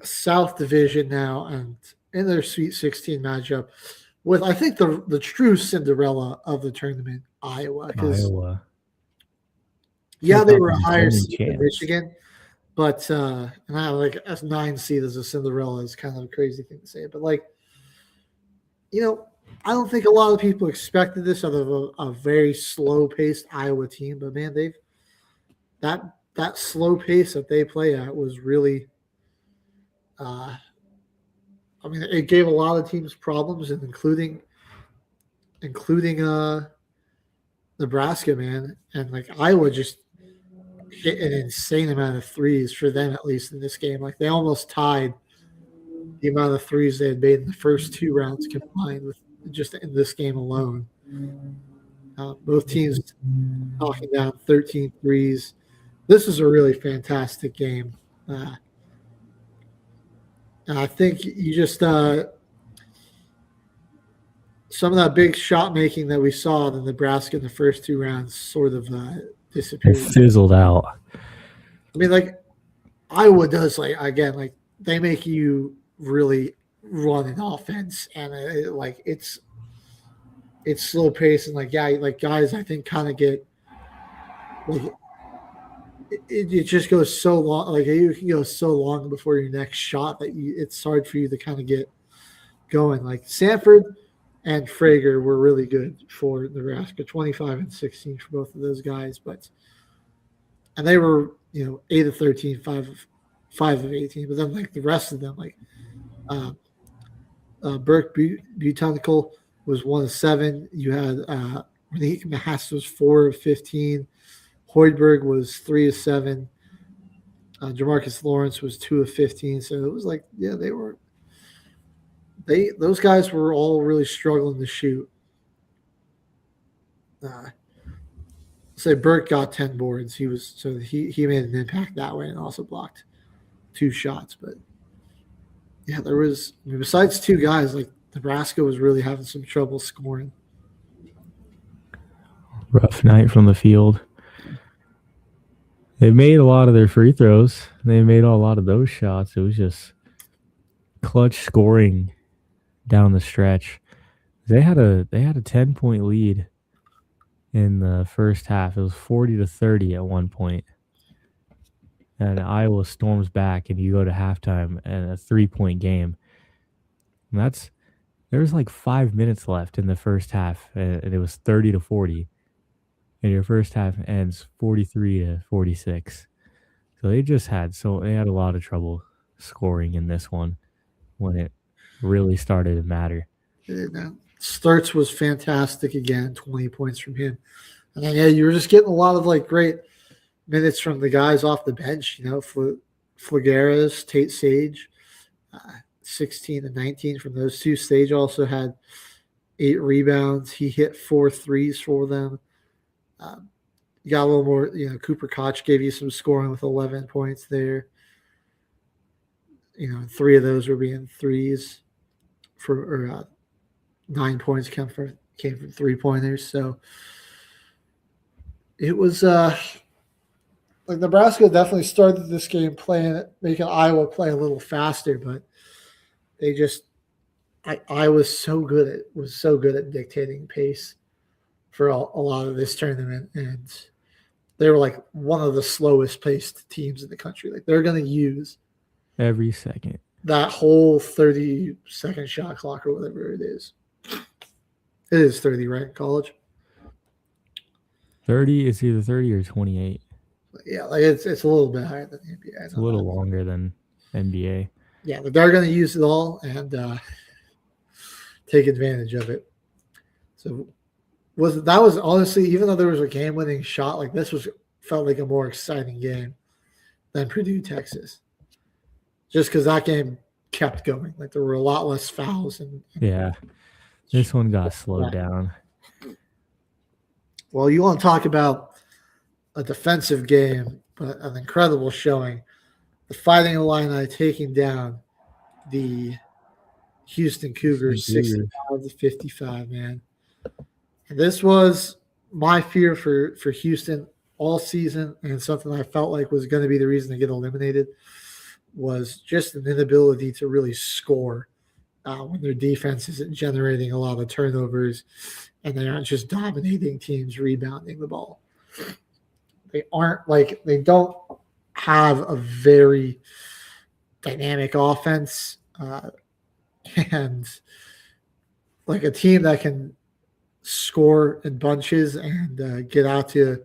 South Division now, and in their Sweet 16 matchup with, I think, the true Cinderella of the tournament, Iowa. Yeah, they were a higher seed than Michigan, but and I like as 9 seed as a Cinderella is kind of a crazy thing to say. But like, you know, I don't think a lot of people expected this out of a very slow-paced Iowa team. But man, that slow pace that they play at was really. I mean, it gave a lot of teams problems, and including Nebraska, man, and like Iowa just hit an insane amount of threes for them, at least in this game. Like they almost tied the amount of threes they had made in the first 2 rounds combined with just in this game alone. Both teams knocking down 13 threes. This is a really fantastic game. And I think you just some of that big shot making that we saw in Nebraska in the first 2 rounds sort of disappeared. It fizzled out. I mean, like Iowa does, like again, like they make you really run an offense, and it's slow pace, and like guys I think kind of get like it just goes so long. Like you can go so long before your next shot that it's hard for you to kind of get going. Like Sanford and Frager were really good for Nebraska, 25 and 16 for both of those guys. And they were 8 of 13, 5 of 18. But then like the rest of them, like Burke Butanical was 1 of 7. You had Renique Mahas was 4 of 15. Hoiberg was 3 of 7. Jamarcus Lawrence was 2 of 15. So it was like, yeah, those guys were all really struggling to shoot. Say Burke got 10 boards. He made an impact that way and also blocked 2 shots. But yeah, besides 2 guys, like Nebraska was really having some trouble scoring. Rough night from the field. They made a lot of their free throws. They made a lot of those shots. It was just clutch scoring down the stretch. They had a 10-point lead in the first half. It was 40-30 at one point. And Iowa storms back, and you go to halftime and a 3-point game. And there was like 5 minutes left in the first half, and it was 30-40. And your first half ends 43-46. So they had a lot of trouble scoring in this one when it really started to matter. Sturts was fantastic again, 20 points from him. And then, you were just getting a lot of like great minutes from the guys off the bench, Flageras, Tate Sage, 16 and 19 from those 2. Sage also had 8 rebounds. He hit 4 threes for them. You got a little more, Cooper Koch gave you some scoring with 11 points there. 3 of those were being threes or 9 points came from 3-pointers. So it was like Nebraska definitely started this game making Iowa play a little faster, but they just Iowa was so good at dictating pace for a lot of this tournament, and they were like one of the slowest paced teams in the country. Like they're going to use every second that whole 30-second shot clock or whatever it is. It is 30, right? In college. 30 is either 30 or 28. Yeah, like it's a little bit higher than the NBA. It's a little longer than NBA. Yeah, but they're going to use it all and take advantage of it. So that was honestly, even though there was a game-winning shot, like this felt like a more exciting game than Purdue, Texas. Just because that game kept going. Like there were a lot less fouls. Yeah, this one got slowed down. Well, you want to talk about a defensive game, but an incredible showing. The Fighting Illini taking down the Houston Cougars 65-55, man. And this was my fear for Houston all season, and something I felt like was going to be the reason they get eliminated was just an inability to really score when their defense isn't generating a lot of turnovers and they aren't just dominating teams rebounding the ball. They don't have a very dynamic offense and like a team that can score in bunches and get out to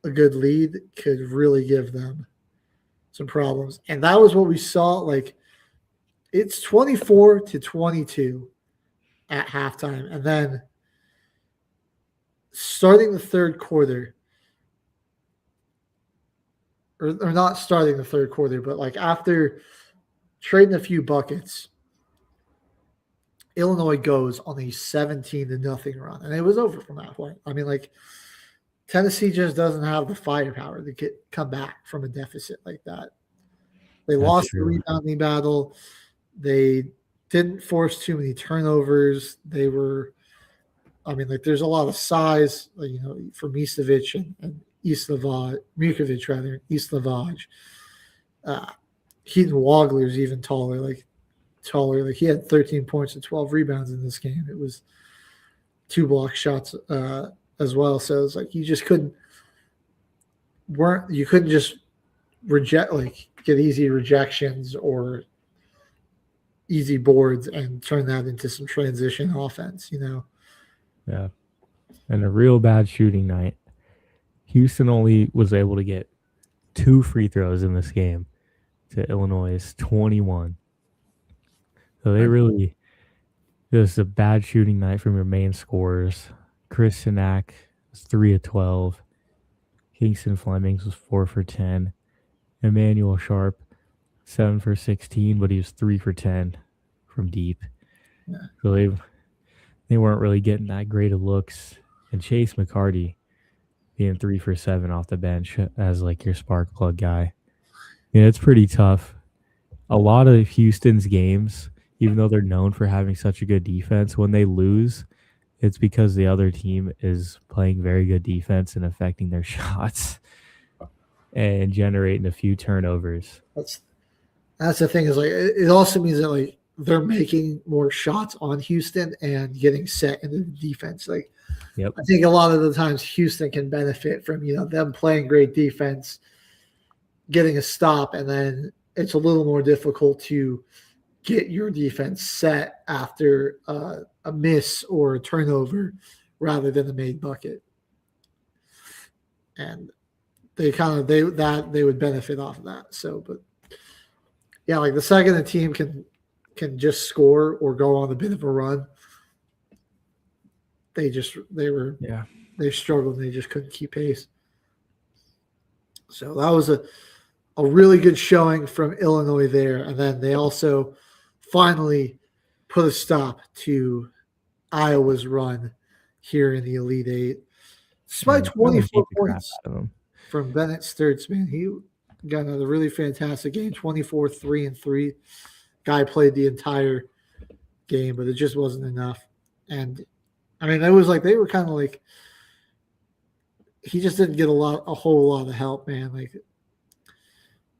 a good lead could really give them some problems. And that was what we saw. Like it's 24-22 at halftime. And then starting the third quarter, or not starting the third quarter, but like after trading a few buckets, Illinois goes on a 17-0 run, and it was over from that point. I mean, like Tennessee just doesn't have the firepower to come back from a deficit like that. They lost the rebounding battle. They didn't force too many turnovers. There's a lot of size, for Misevic and Mukovic, Islavage. Heaton Wagler's even taller. Like he had 13 points and 12 rebounds in this game. It was 2 block shots as well. So it's like you just couldn't you couldn't just get easy rejections or easy boards and turn that into some transition offense, Yeah. And a real bad shooting night. Houston only was able to get 2 free throws in this game to Illinois' 21. So they really, it was a bad shooting night from your main scorers. Chris Sinak was 3 of 12. Kingston Flemings was 4 for 10. Emmanuel Sharp, 7 for 16, but he was 3 for 10 from deep. Yeah. So they weren't really getting that great of looks. And Chase McCarty being 3 for 7 off the bench as like your spark plug guy. It's pretty tough. A lot of Houston's games, even though they're known for having such a good defense, when they lose, it's because the other team is playing very good defense and affecting their shots and generating a few turnovers. That's the thing, is like it also means that like they're making more shots on Houston and getting set in the defense. Like, yep. I think a lot of the times Houston can benefit from them playing great defense, getting a stop, and then it's a little more difficult to get your defense set after a miss or a turnover rather than a made bucket. And they would benefit off of that. So, but yeah, like the second the team can just score or go on a bit of a run, they struggled and they just couldn't keep pace. So that was a really good showing from Illinois there. And then they also finally put a stop to Iowa's run here in the Elite Eight. Despite 24 points from Bennett Sturtz, man, he got another really fantastic game, 24, 3-3. Guy played the entire game, but it just wasn't enough. And I mean, it was like they were kind of like he just didn't get a whole lot of help, man. Like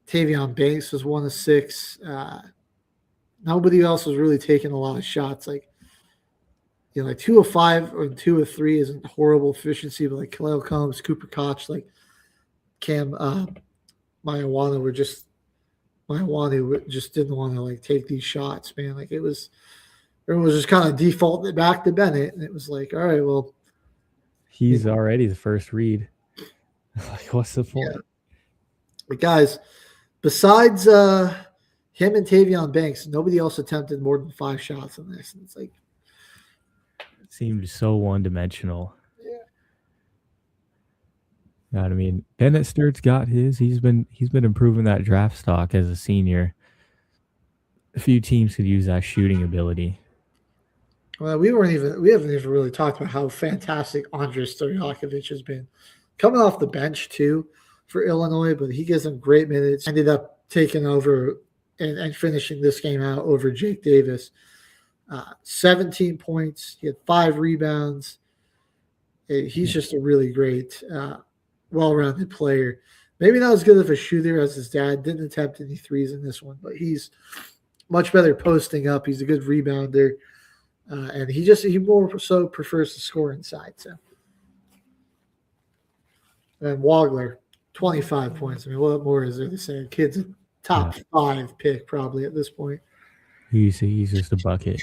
Tavion Banks was 1 of 6. Nobody else was really taking a lot of shots. Like, like 2 of 5 or 2 of 3 isn't horrible efficiency, but like Kalel Combs, Cooper Koch, like Cam Maiawanu just didn't want to like take these shots, man. Like everyone was just kind of defaulting back to Bennett, and it was like, all right, well, he's already the first read. Like, what's the point? Yeah. But guys, besides him and Tavion Banks, nobody else attempted more than 5 shots in this. And it's like it seemed so one-dimensional. Yeah. I mean, Bennett Sturtz got his. He's been improving that draft stock as a senior. A few teams could use that shooting ability. Well, we haven't even really talked about how fantastic Andres Stojakovic has been. Coming off the bench too for Illinois, but he gives them great minutes. Ended up taking over and finishing this game out over Jake Davis. 17 points. He had 5 rebounds. He's just a really great, well-rounded player. Maybe not as good of a shooter as his dad. Didn't attempt any threes in this one, but he's much better posting up. He's a good rebounder. And he more so prefers to score inside. So, and Wagler, 25 points. I mean, what more is there to say? Kid's a top 5 pick probably at this point. He's just a bucket.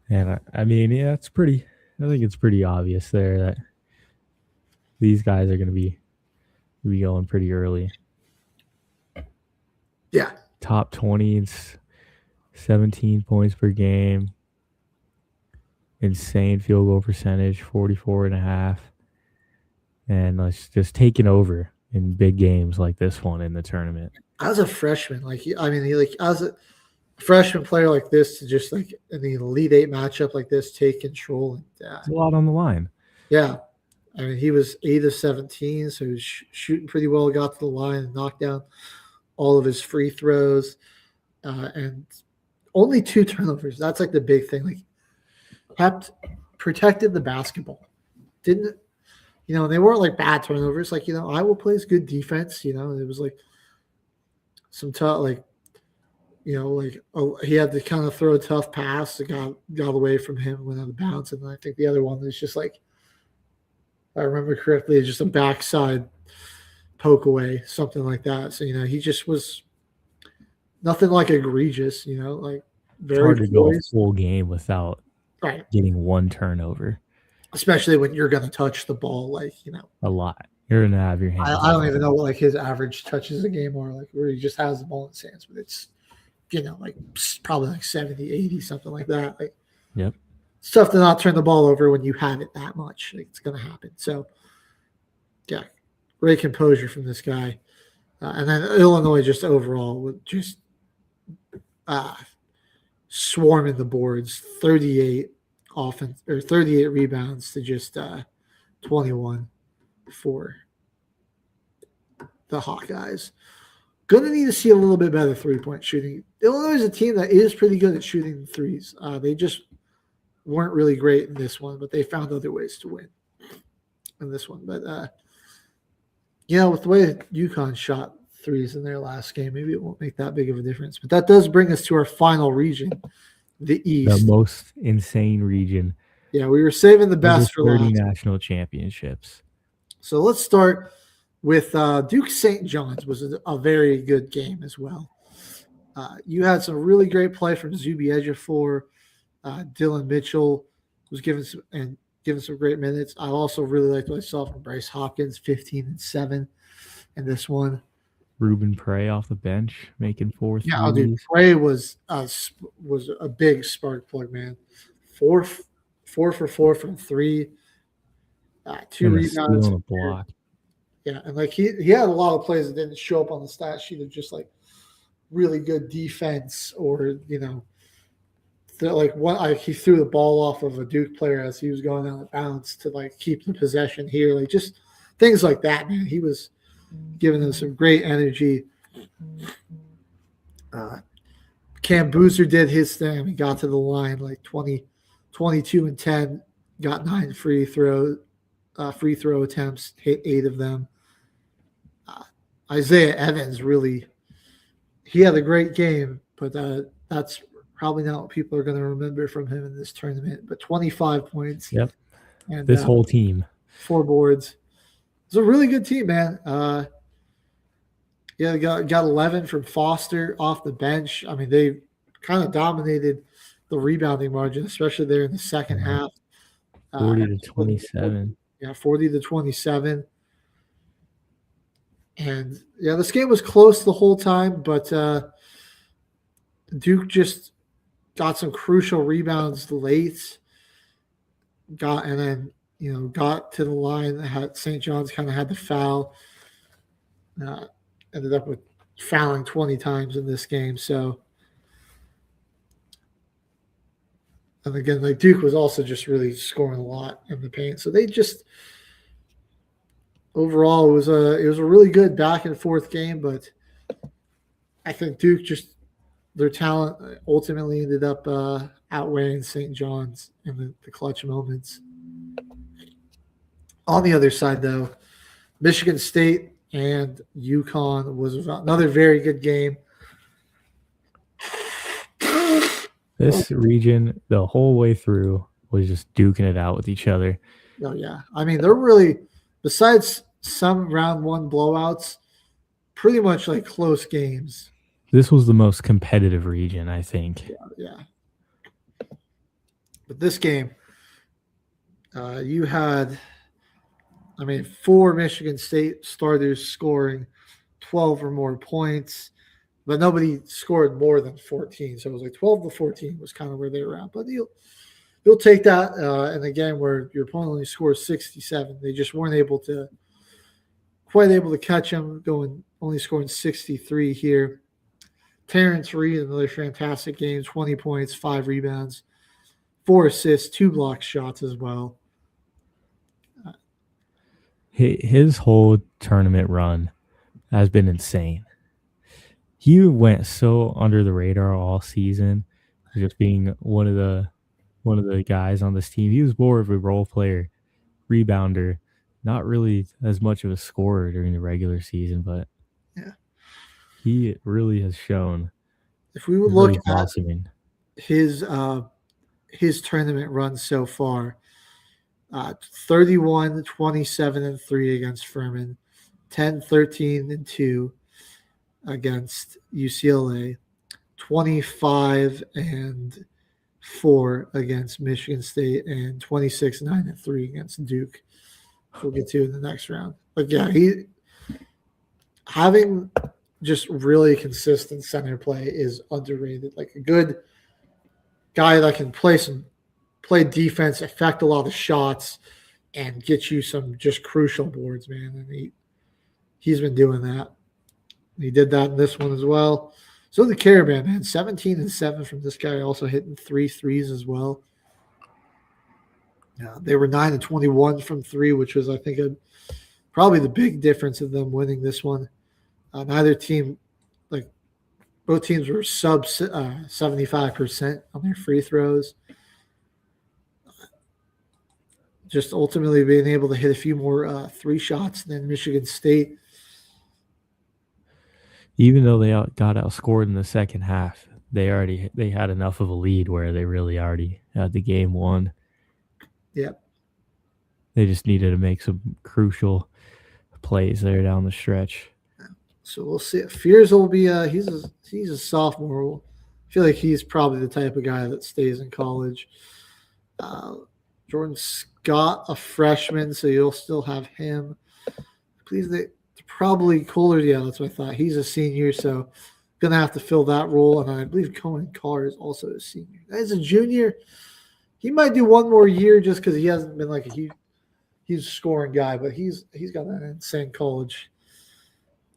And I mean, yeah, it's pretty. I think it's pretty obvious there that these guys are going to be going pretty early. Yeah, top 20, 17 points per game. Insane field goal percentage, 44.5%. And just taking over in big games like this one in the tournament. As a freshman, as a freshman player like this, to just like in the Elite Eight matchup like this, take control. And, it's a lot on the line. Yeah. I mean, he was 8 of 17, so he was shooting pretty well, got to the line and knocked down all of his free throws. And only 2 turnovers. That's like the big thing. Like, protected the basketball. Didn't, they weren't like bad turnovers. Like, Iowa plays good defense. It was like some tough, like, he had to kind of throw a tough pass that got away from him, went out of bounds. And I think the other one was just like, if I remember correctly, just a backside poke away, something like that. So, he just was nothing like egregious, like It's very hard to go a poised. full game without Right. getting one turnover. Especially when you're going to touch the ball, A lot. You're gonna have your hands. I don't even know what his average touches a game are, where he just has the ball in his hands, but it's probably 70, 80, something like that. Yep. It's tough to not turn the ball over when you have it that much. It's going to happen. So, yeah, great composure from this guy. And then Illinois just overall with just swarming the boards, 38 offense or 38 rebounds to just 21 for the Hawkeyes. Going to need to see a little bit better three-point shooting. Illinois is a team that is pretty good at shooting threes. They just weren't really great in this one, but they found other ways to win in this one. But, with the way UConn shot threes in their last game, maybe it won't make that big of a difference. But that does bring us to our final region, the East. The most insane region. Yeah, we were saving the best for 30 last. national championships. So let's start with Duke St. John's was a very good game as well. You had some really great play from Zuby Ejiofor. Dylan Mitchell was given some great minutes. I also really liked what I saw from Bryce Hopkins, 15 and 7 in this one. Ruben Prey off the bench making 4 threes. Yeah, dude, Prey was a big spark plug, man. 4 for 4 from 3. 2 and rebounds. On a block. Yeah, and he had a lot of plays that didn't show up on the stat sheet of just really good defense, or he threw the ball off of a Duke player as he was going out of bounds to keep the possession here, just things like that, man. He was giving them some great energy. Cam Boozer did his thing. He got to the line 22 and 10, got 9 free throw attempts, hit 8 of them. Isaiah Evans he had a great game, but that's probably not what people are going to remember from him in this tournament. But 25 points. Yep. And this whole team. 4 boards. It's a really good team, man. They got 11 from Foster off the bench. I mean, they kind of dominated the rebounding margin, especially there in the second half. 40 to 27. Yeah, 40 to 27. And, this game was close the whole time, but Duke just got some crucial rebounds late. Got to the line. St. John's kind of had to foul. Ended up with fouling 20 times in this game. So, and again, Duke was also just really scoring a lot in the paint. So they just overall it was a really good back and forth game. But I think Duke their talent ultimately ended up outweighing St. John's in the clutch moments. On the other side, though, Michigan State and UConn was another very good game. This region, the whole way through, was just duking it out with each other. Oh, yeah. I mean, they're really, besides some round 1 blowouts, pretty much close games. This was the most competitive region, I think. Yeah. But this game, you had, 4 Michigan State starters scoring 12 or more points, but nobody scored more than 14. So it was 12 to 14 was kind of where they were at. But you'll take that in a game where your opponent only scores 67. They just weren't quite able to catch them, only scoring 63 here. Terrence Reed, another fantastic game, 20 points, 5 rebounds, 4 assists, 2 block shots as well. His whole tournament run has been insane. He went so under the radar all season, just being one of the guys on this team. He was more of a role player, rebounder, not really as much of a scorer during the regular season, but he really has shown. If we would look at his tournament run so far, 31, 27, and 3 against Furman, 10, 13, and 2 against UCLA, 25 and 4 against Michigan State, and 26, 9, and 3 against Duke. We'll get to in the next round. But yeah, he having just really consistent center play is underrated. Like a good guy that can play defense, affect a lot of shots, and get you some just crucial boards, man. And he's been doing that. He did that in this one as well. So the Caravan, man, 17 and 7 from this guy, also hitting 3 threes as well. They were 9 and 21 from 3, which was, I think, probably the big difference of them winning this one. Neither team, like both teams, were sub 75% on their free throws. Just ultimately being able to hit a few more 3 shots than Michigan State. Even though they got outscored in the second half, they had enough of a lead where they really already had the game won. Yep. They just needed to make some crucial plays there down the stretch. So we'll see. Fears will be he's a sophomore. I feel like he's probably the type of guy that stays in college. Jordan Scott, a freshman, so you'll still have him. Please, probably Kohler. Yeah, that's what I thought. He's a senior, so gonna have to fill that role. And I believe Cohen Carr is also a senior. As a junior, he might do one more year just because he hasn't been like a huge scoring guy, but he's got an insane college.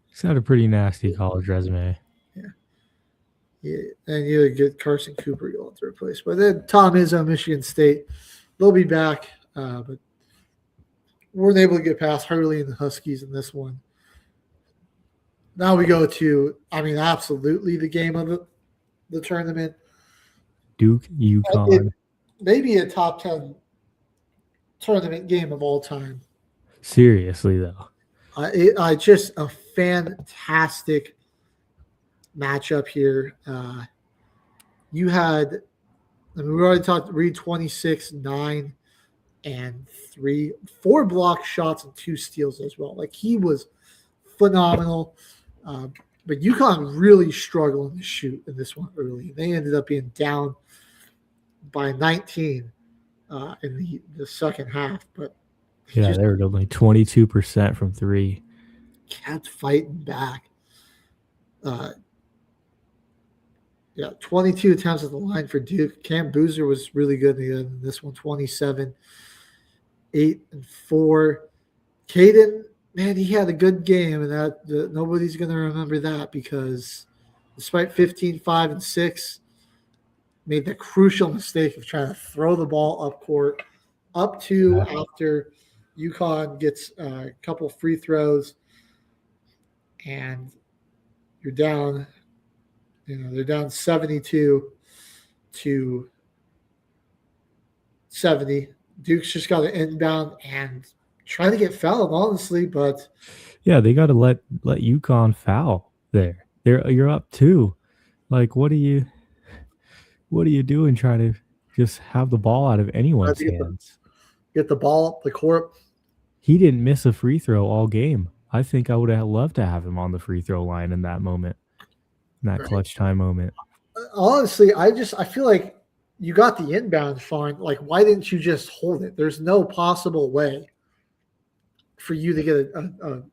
He's got a pretty nasty college resume. Yeah, and you get Carson Cooper you'll have to replace. But then Tom Izzo, Michigan State, they'll be back, but weren't able to get past Hurley and the Huskies in this one. Now we go to, absolutely the game of the tournament. Duke, UConn. Maybe a top 10 tournament game of all time. Seriously, though. Just a fantastic matchup here. You had, we already talked, Reed 26, 9, and 3, 4 block shots and 2 steals as well. Like, he was phenomenal. But UConn really struggled to shoot in this one early. They ended up being down by 19 in the second half. But yeah, they were only 22% from 3. Kept fighting back. 22 attempts at the line for Duke. Cam Boozer was really good in this one, 27, 8, and 4. Caden, man, he had a good game, and nobody's going to remember that because despite 15, 5, and 6, made the crucial mistake of trying to throw the ball up court, up to after UConn gets a couple free throws, and you're down. They're down 72 to 70. Duke's just got to inbound and try to get fouled, honestly, but yeah, they got to let UConn foul there. You're up 2. Like, what are you doing trying to just have the ball out of anyone's hands? Get the ball up the court. He didn't miss a free throw all game. I think I would have loved to have him on the free throw line in that moment, in that clutch time moment. Honestly, I feel like you got the inbound fine. Like, why didn't you just hold it? There's no possible way for you to get a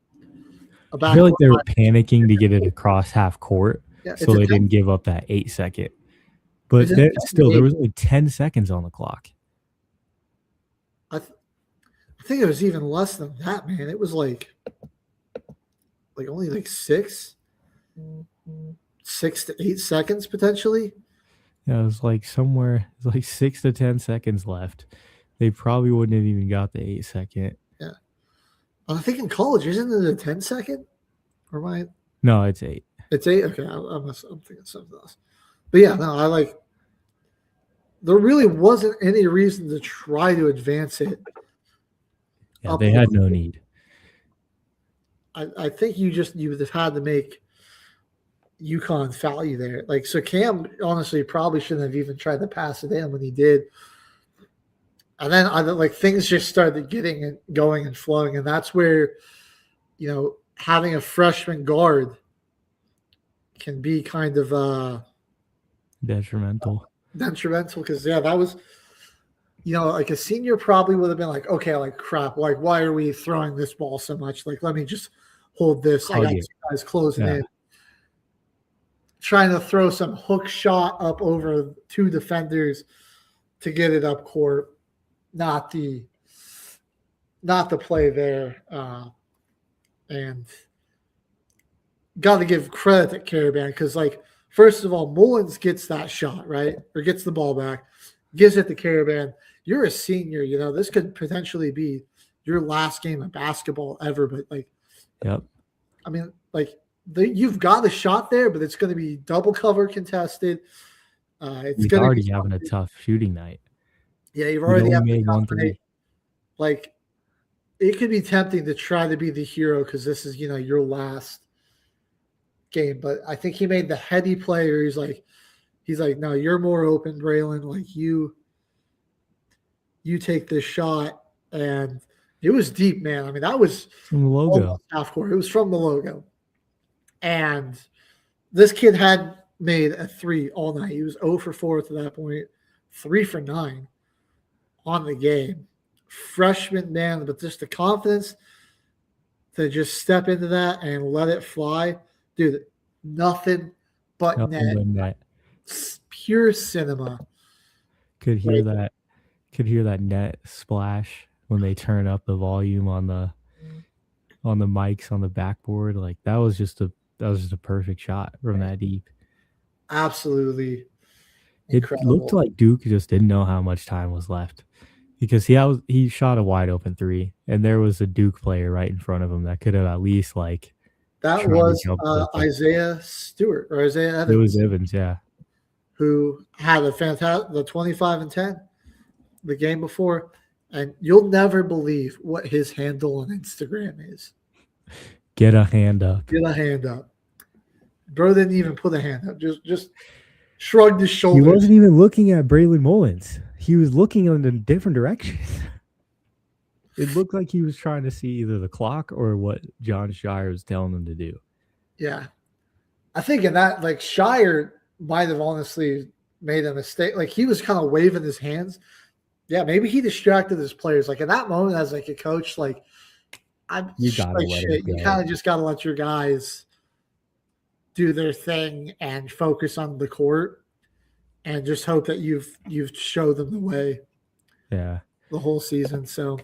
back. I feel like they were panicking to get it across half court, so they didn't give up that 8 second. But still, there was only 10 seconds on the clock. I think it was even less than that, man. It was like only 6 to 8 seconds potentially. Yeah, it was like 6 to 10 seconds left. They probably wouldn't have even got the 8 second. Yeah. I think in college, isn't it a 10 second? Or am I? No, it's 8. It's 8? Okay, I'm thinking something else. But yeah, no, there really wasn't any reason to try to advance it. Yeah, they had no need. I think you would have had to make UConn foul you there. So Cam honestly probably shouldn't have even tried to pass it in when he did. And then things just started getting it going and flowing, and that's where having a freshman guard can be kind of detrimental because that was, like a senior probably would have been like, okay, like crap, like why are we throwing this ball so much? Like let me just hold this. I got two guys closing in. Trying to throw some hook shot up over two defenders to get it up court. Not the play there. And got to give credit to Caravan because, like, first of all, Mullins gets that shot, right? Or gets the ball back, gives it to Caravan. You're a senior, this could potentially be your last game of basketball ever. But, like, I mean, like, you've got a shot there, but it's going to be double cover contested. He's already having a tough shooting night. Yeah, you've already made 1 3. Like, it could be tempting to try to be the hero because this is, your last game. But I think he made the heady play where he's like, no, you're more open, Braylon. Like, you take this shot. And it was deep, man. I mean, that was from the logo. Half court. It was from the logo. And this kid had made a 3 all night. He was 0 for 4 to that point, 3 for 9 on the game. Freshman, man, but just the confidence to just step into that and let it fly. Dude, nothing but net. Pure cinema. Could hear that net splash when they turn up the volume on the mics on the backboard. Like that was just a perfect shot from that deep. Absolutely. Incredible. It looked like Duke just didn't know how much time was left because he shot a wide open 3 and there was a Duke player right in front of him that could have at least like that was Isaiah Stewart or Isaiah Evans. It was Evans, yeah. Who had a fantastic 25 and 10 the game before. And you'll never believe what his handle on Instagram is. Get a hand up. Get a hand up. Bro didn't even put a hand up. Just shrugged his shoulders. He wasn't even looking at Braylon Mullins. He was looking in a different direction. It looked like he was trying to see either the clock or what John Shire was telling him to do. Yeah. I think in that, like, Shire might have honestly made a mistake. Like, he was kind of waving his hands. Yeah, maybe he distracted his players. Like, in that moment, as like a coach, like, you kind of just got to let your guys do their thing and focus on the court and just hope that you've showed them the way. Yeah. The whole season. So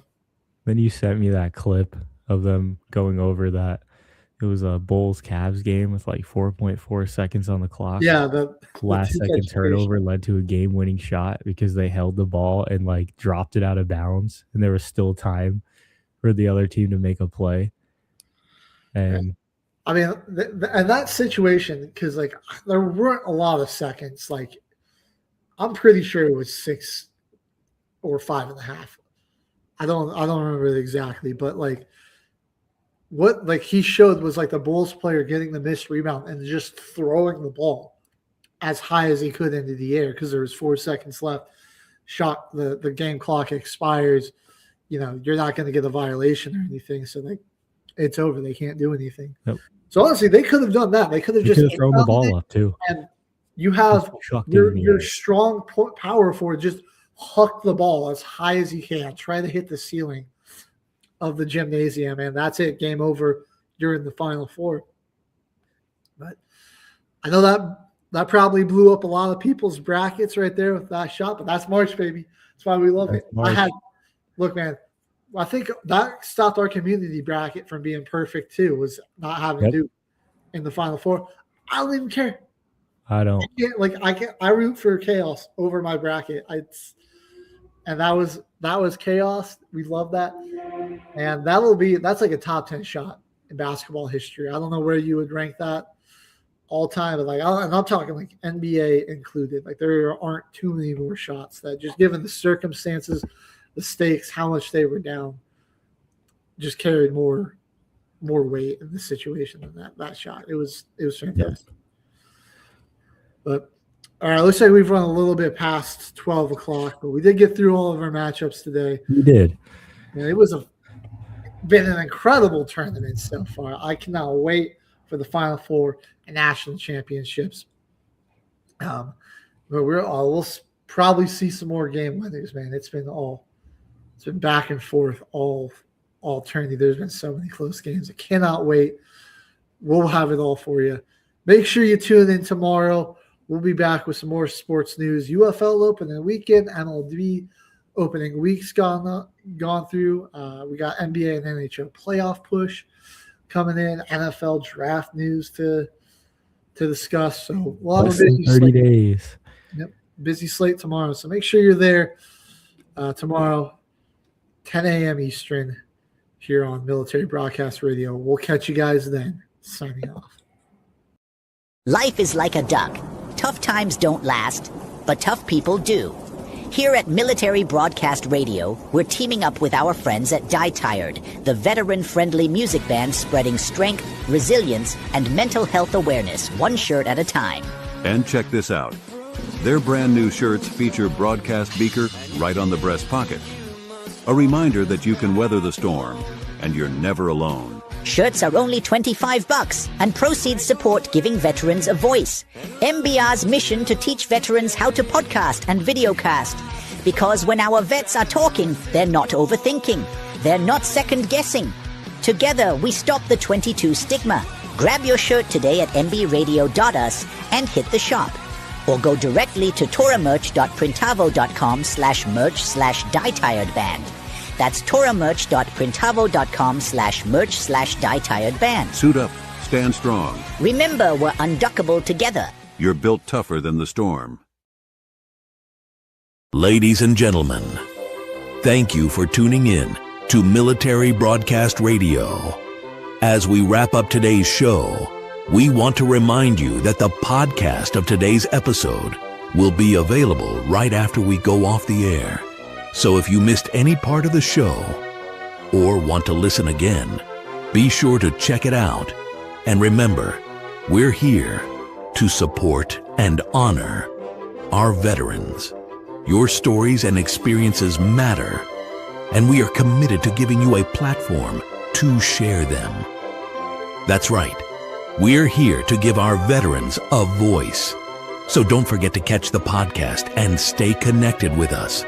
then you sent me that clip of them going over that. It was a Bulls Cavs game with like 4.4 seconds on the clock. Yeah, the last second turnover led to a game-winning shot because they held the ball and like dropped it out of bounds, and there was still time for the other team to make a play. And I mean, and that situation, because like there weren't a lot of seconds. Like I'm pretty sure it was 6 or 5.5. I don't remember it exactly, but like what like he showed was like the Bulls player getting the missed rebound and just throwing the ball as high as he could into the air because there was 4 seconds left. Shot the game clock expires. You're not going to get a violation or anything, so like it's over. They can't do anything. Yep. So honestly, they could have done that. They could have just thrown the ball up too. And you have your strong power forward just huck the ball as high as you can. Try to hit the ceiling of the gymnasium, and that's it. Game over. You're in the Final Four. But I know that probably blew up a lot of people's brackets right there with that shot, but that's March, baby. That's why we love it. Look, man, I think that stopped our community bracket from being perfect too, was not having Duke in the Final Four. I don't even care. I don't. I root for chaos over my bracket. And that was chaos. We love that. And that's like a top 10 shot in basketball history. I don't know where you would rank that all time, but I'm talking like NBA included. Like there aren't too many more shots that, just given the circumstances, the stakes, how much they were down, just carried more weight in the situation than that shot. It was fantastic. Yes. But all right, looks like we've run a little bit past 12 o'clock, but we did get through all of our matchups today. We did. And it was been an incredible tournament so far. I cannot wait for the Final Four and national championships. But we'll probably see some more game winners, man. It's been back and forth all tourney. There's been so many close games. I cannot wait. We'll have it all for you. Make sure you tune in tomorrow. We'll be back with some more sports news. UFL opening weekend, MLB opening weeks gone through. We got NBA and NHL playoff push coming in. NFL draft news to discuss. So we'll have a busy 30 slate. days. Yep, busy slate tomorrow. So make sure you're there tomorrow, 10 a.m. Eastern, here on Military Broadcast Radio. We'll catch you guys then. Signing off. Life is like a duck. Tough times don't last, but tough people do. Here at Military Broadcast Radio, we're teaming up with our friends at Die Tired, the veteran-friendly music band spreading strength, resilience, and mental health awareness one shirt at a time. And check this out. Their brand new shirts feature broadcast beaker right on the breast pocket. A reminder that you can weather the storm, and you're never alone. Shirts are only $25, and proceeds support giving veterans a voice. MBR's mission to teach veterans how to podcast and videocast. Because when our vets are talking, they're not overthinking. They're not second-guessing. Together, we stop the 22 stigma. Grab your shirt today at mbradio.us and hit the shop. Or go directly to toramerch.printavo.com/merch/dietiredband. That's toramerch.printavo.com/merch/dietiredband. Suit up, stand strong. Remember, we're unduckable together. You're built tougher than the storm. Ladies and gentlemen, thank you for tuning in to Military Broadcast Radio. As we wrap up today's show, we want to remind you that the podcast of today's episode will be available right after we go off the air. So if you missed any part of the show or want to listen again, be sure to check it out. And remember, we're here to support and honor our veterans. Your stories and experiences matter, and we are committed to giving you a platform to share them. That's right. We're here to give our veterans a voice. So don't forget to catch the podcast and stay connected with us.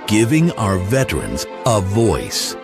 Giving our veterans a voice.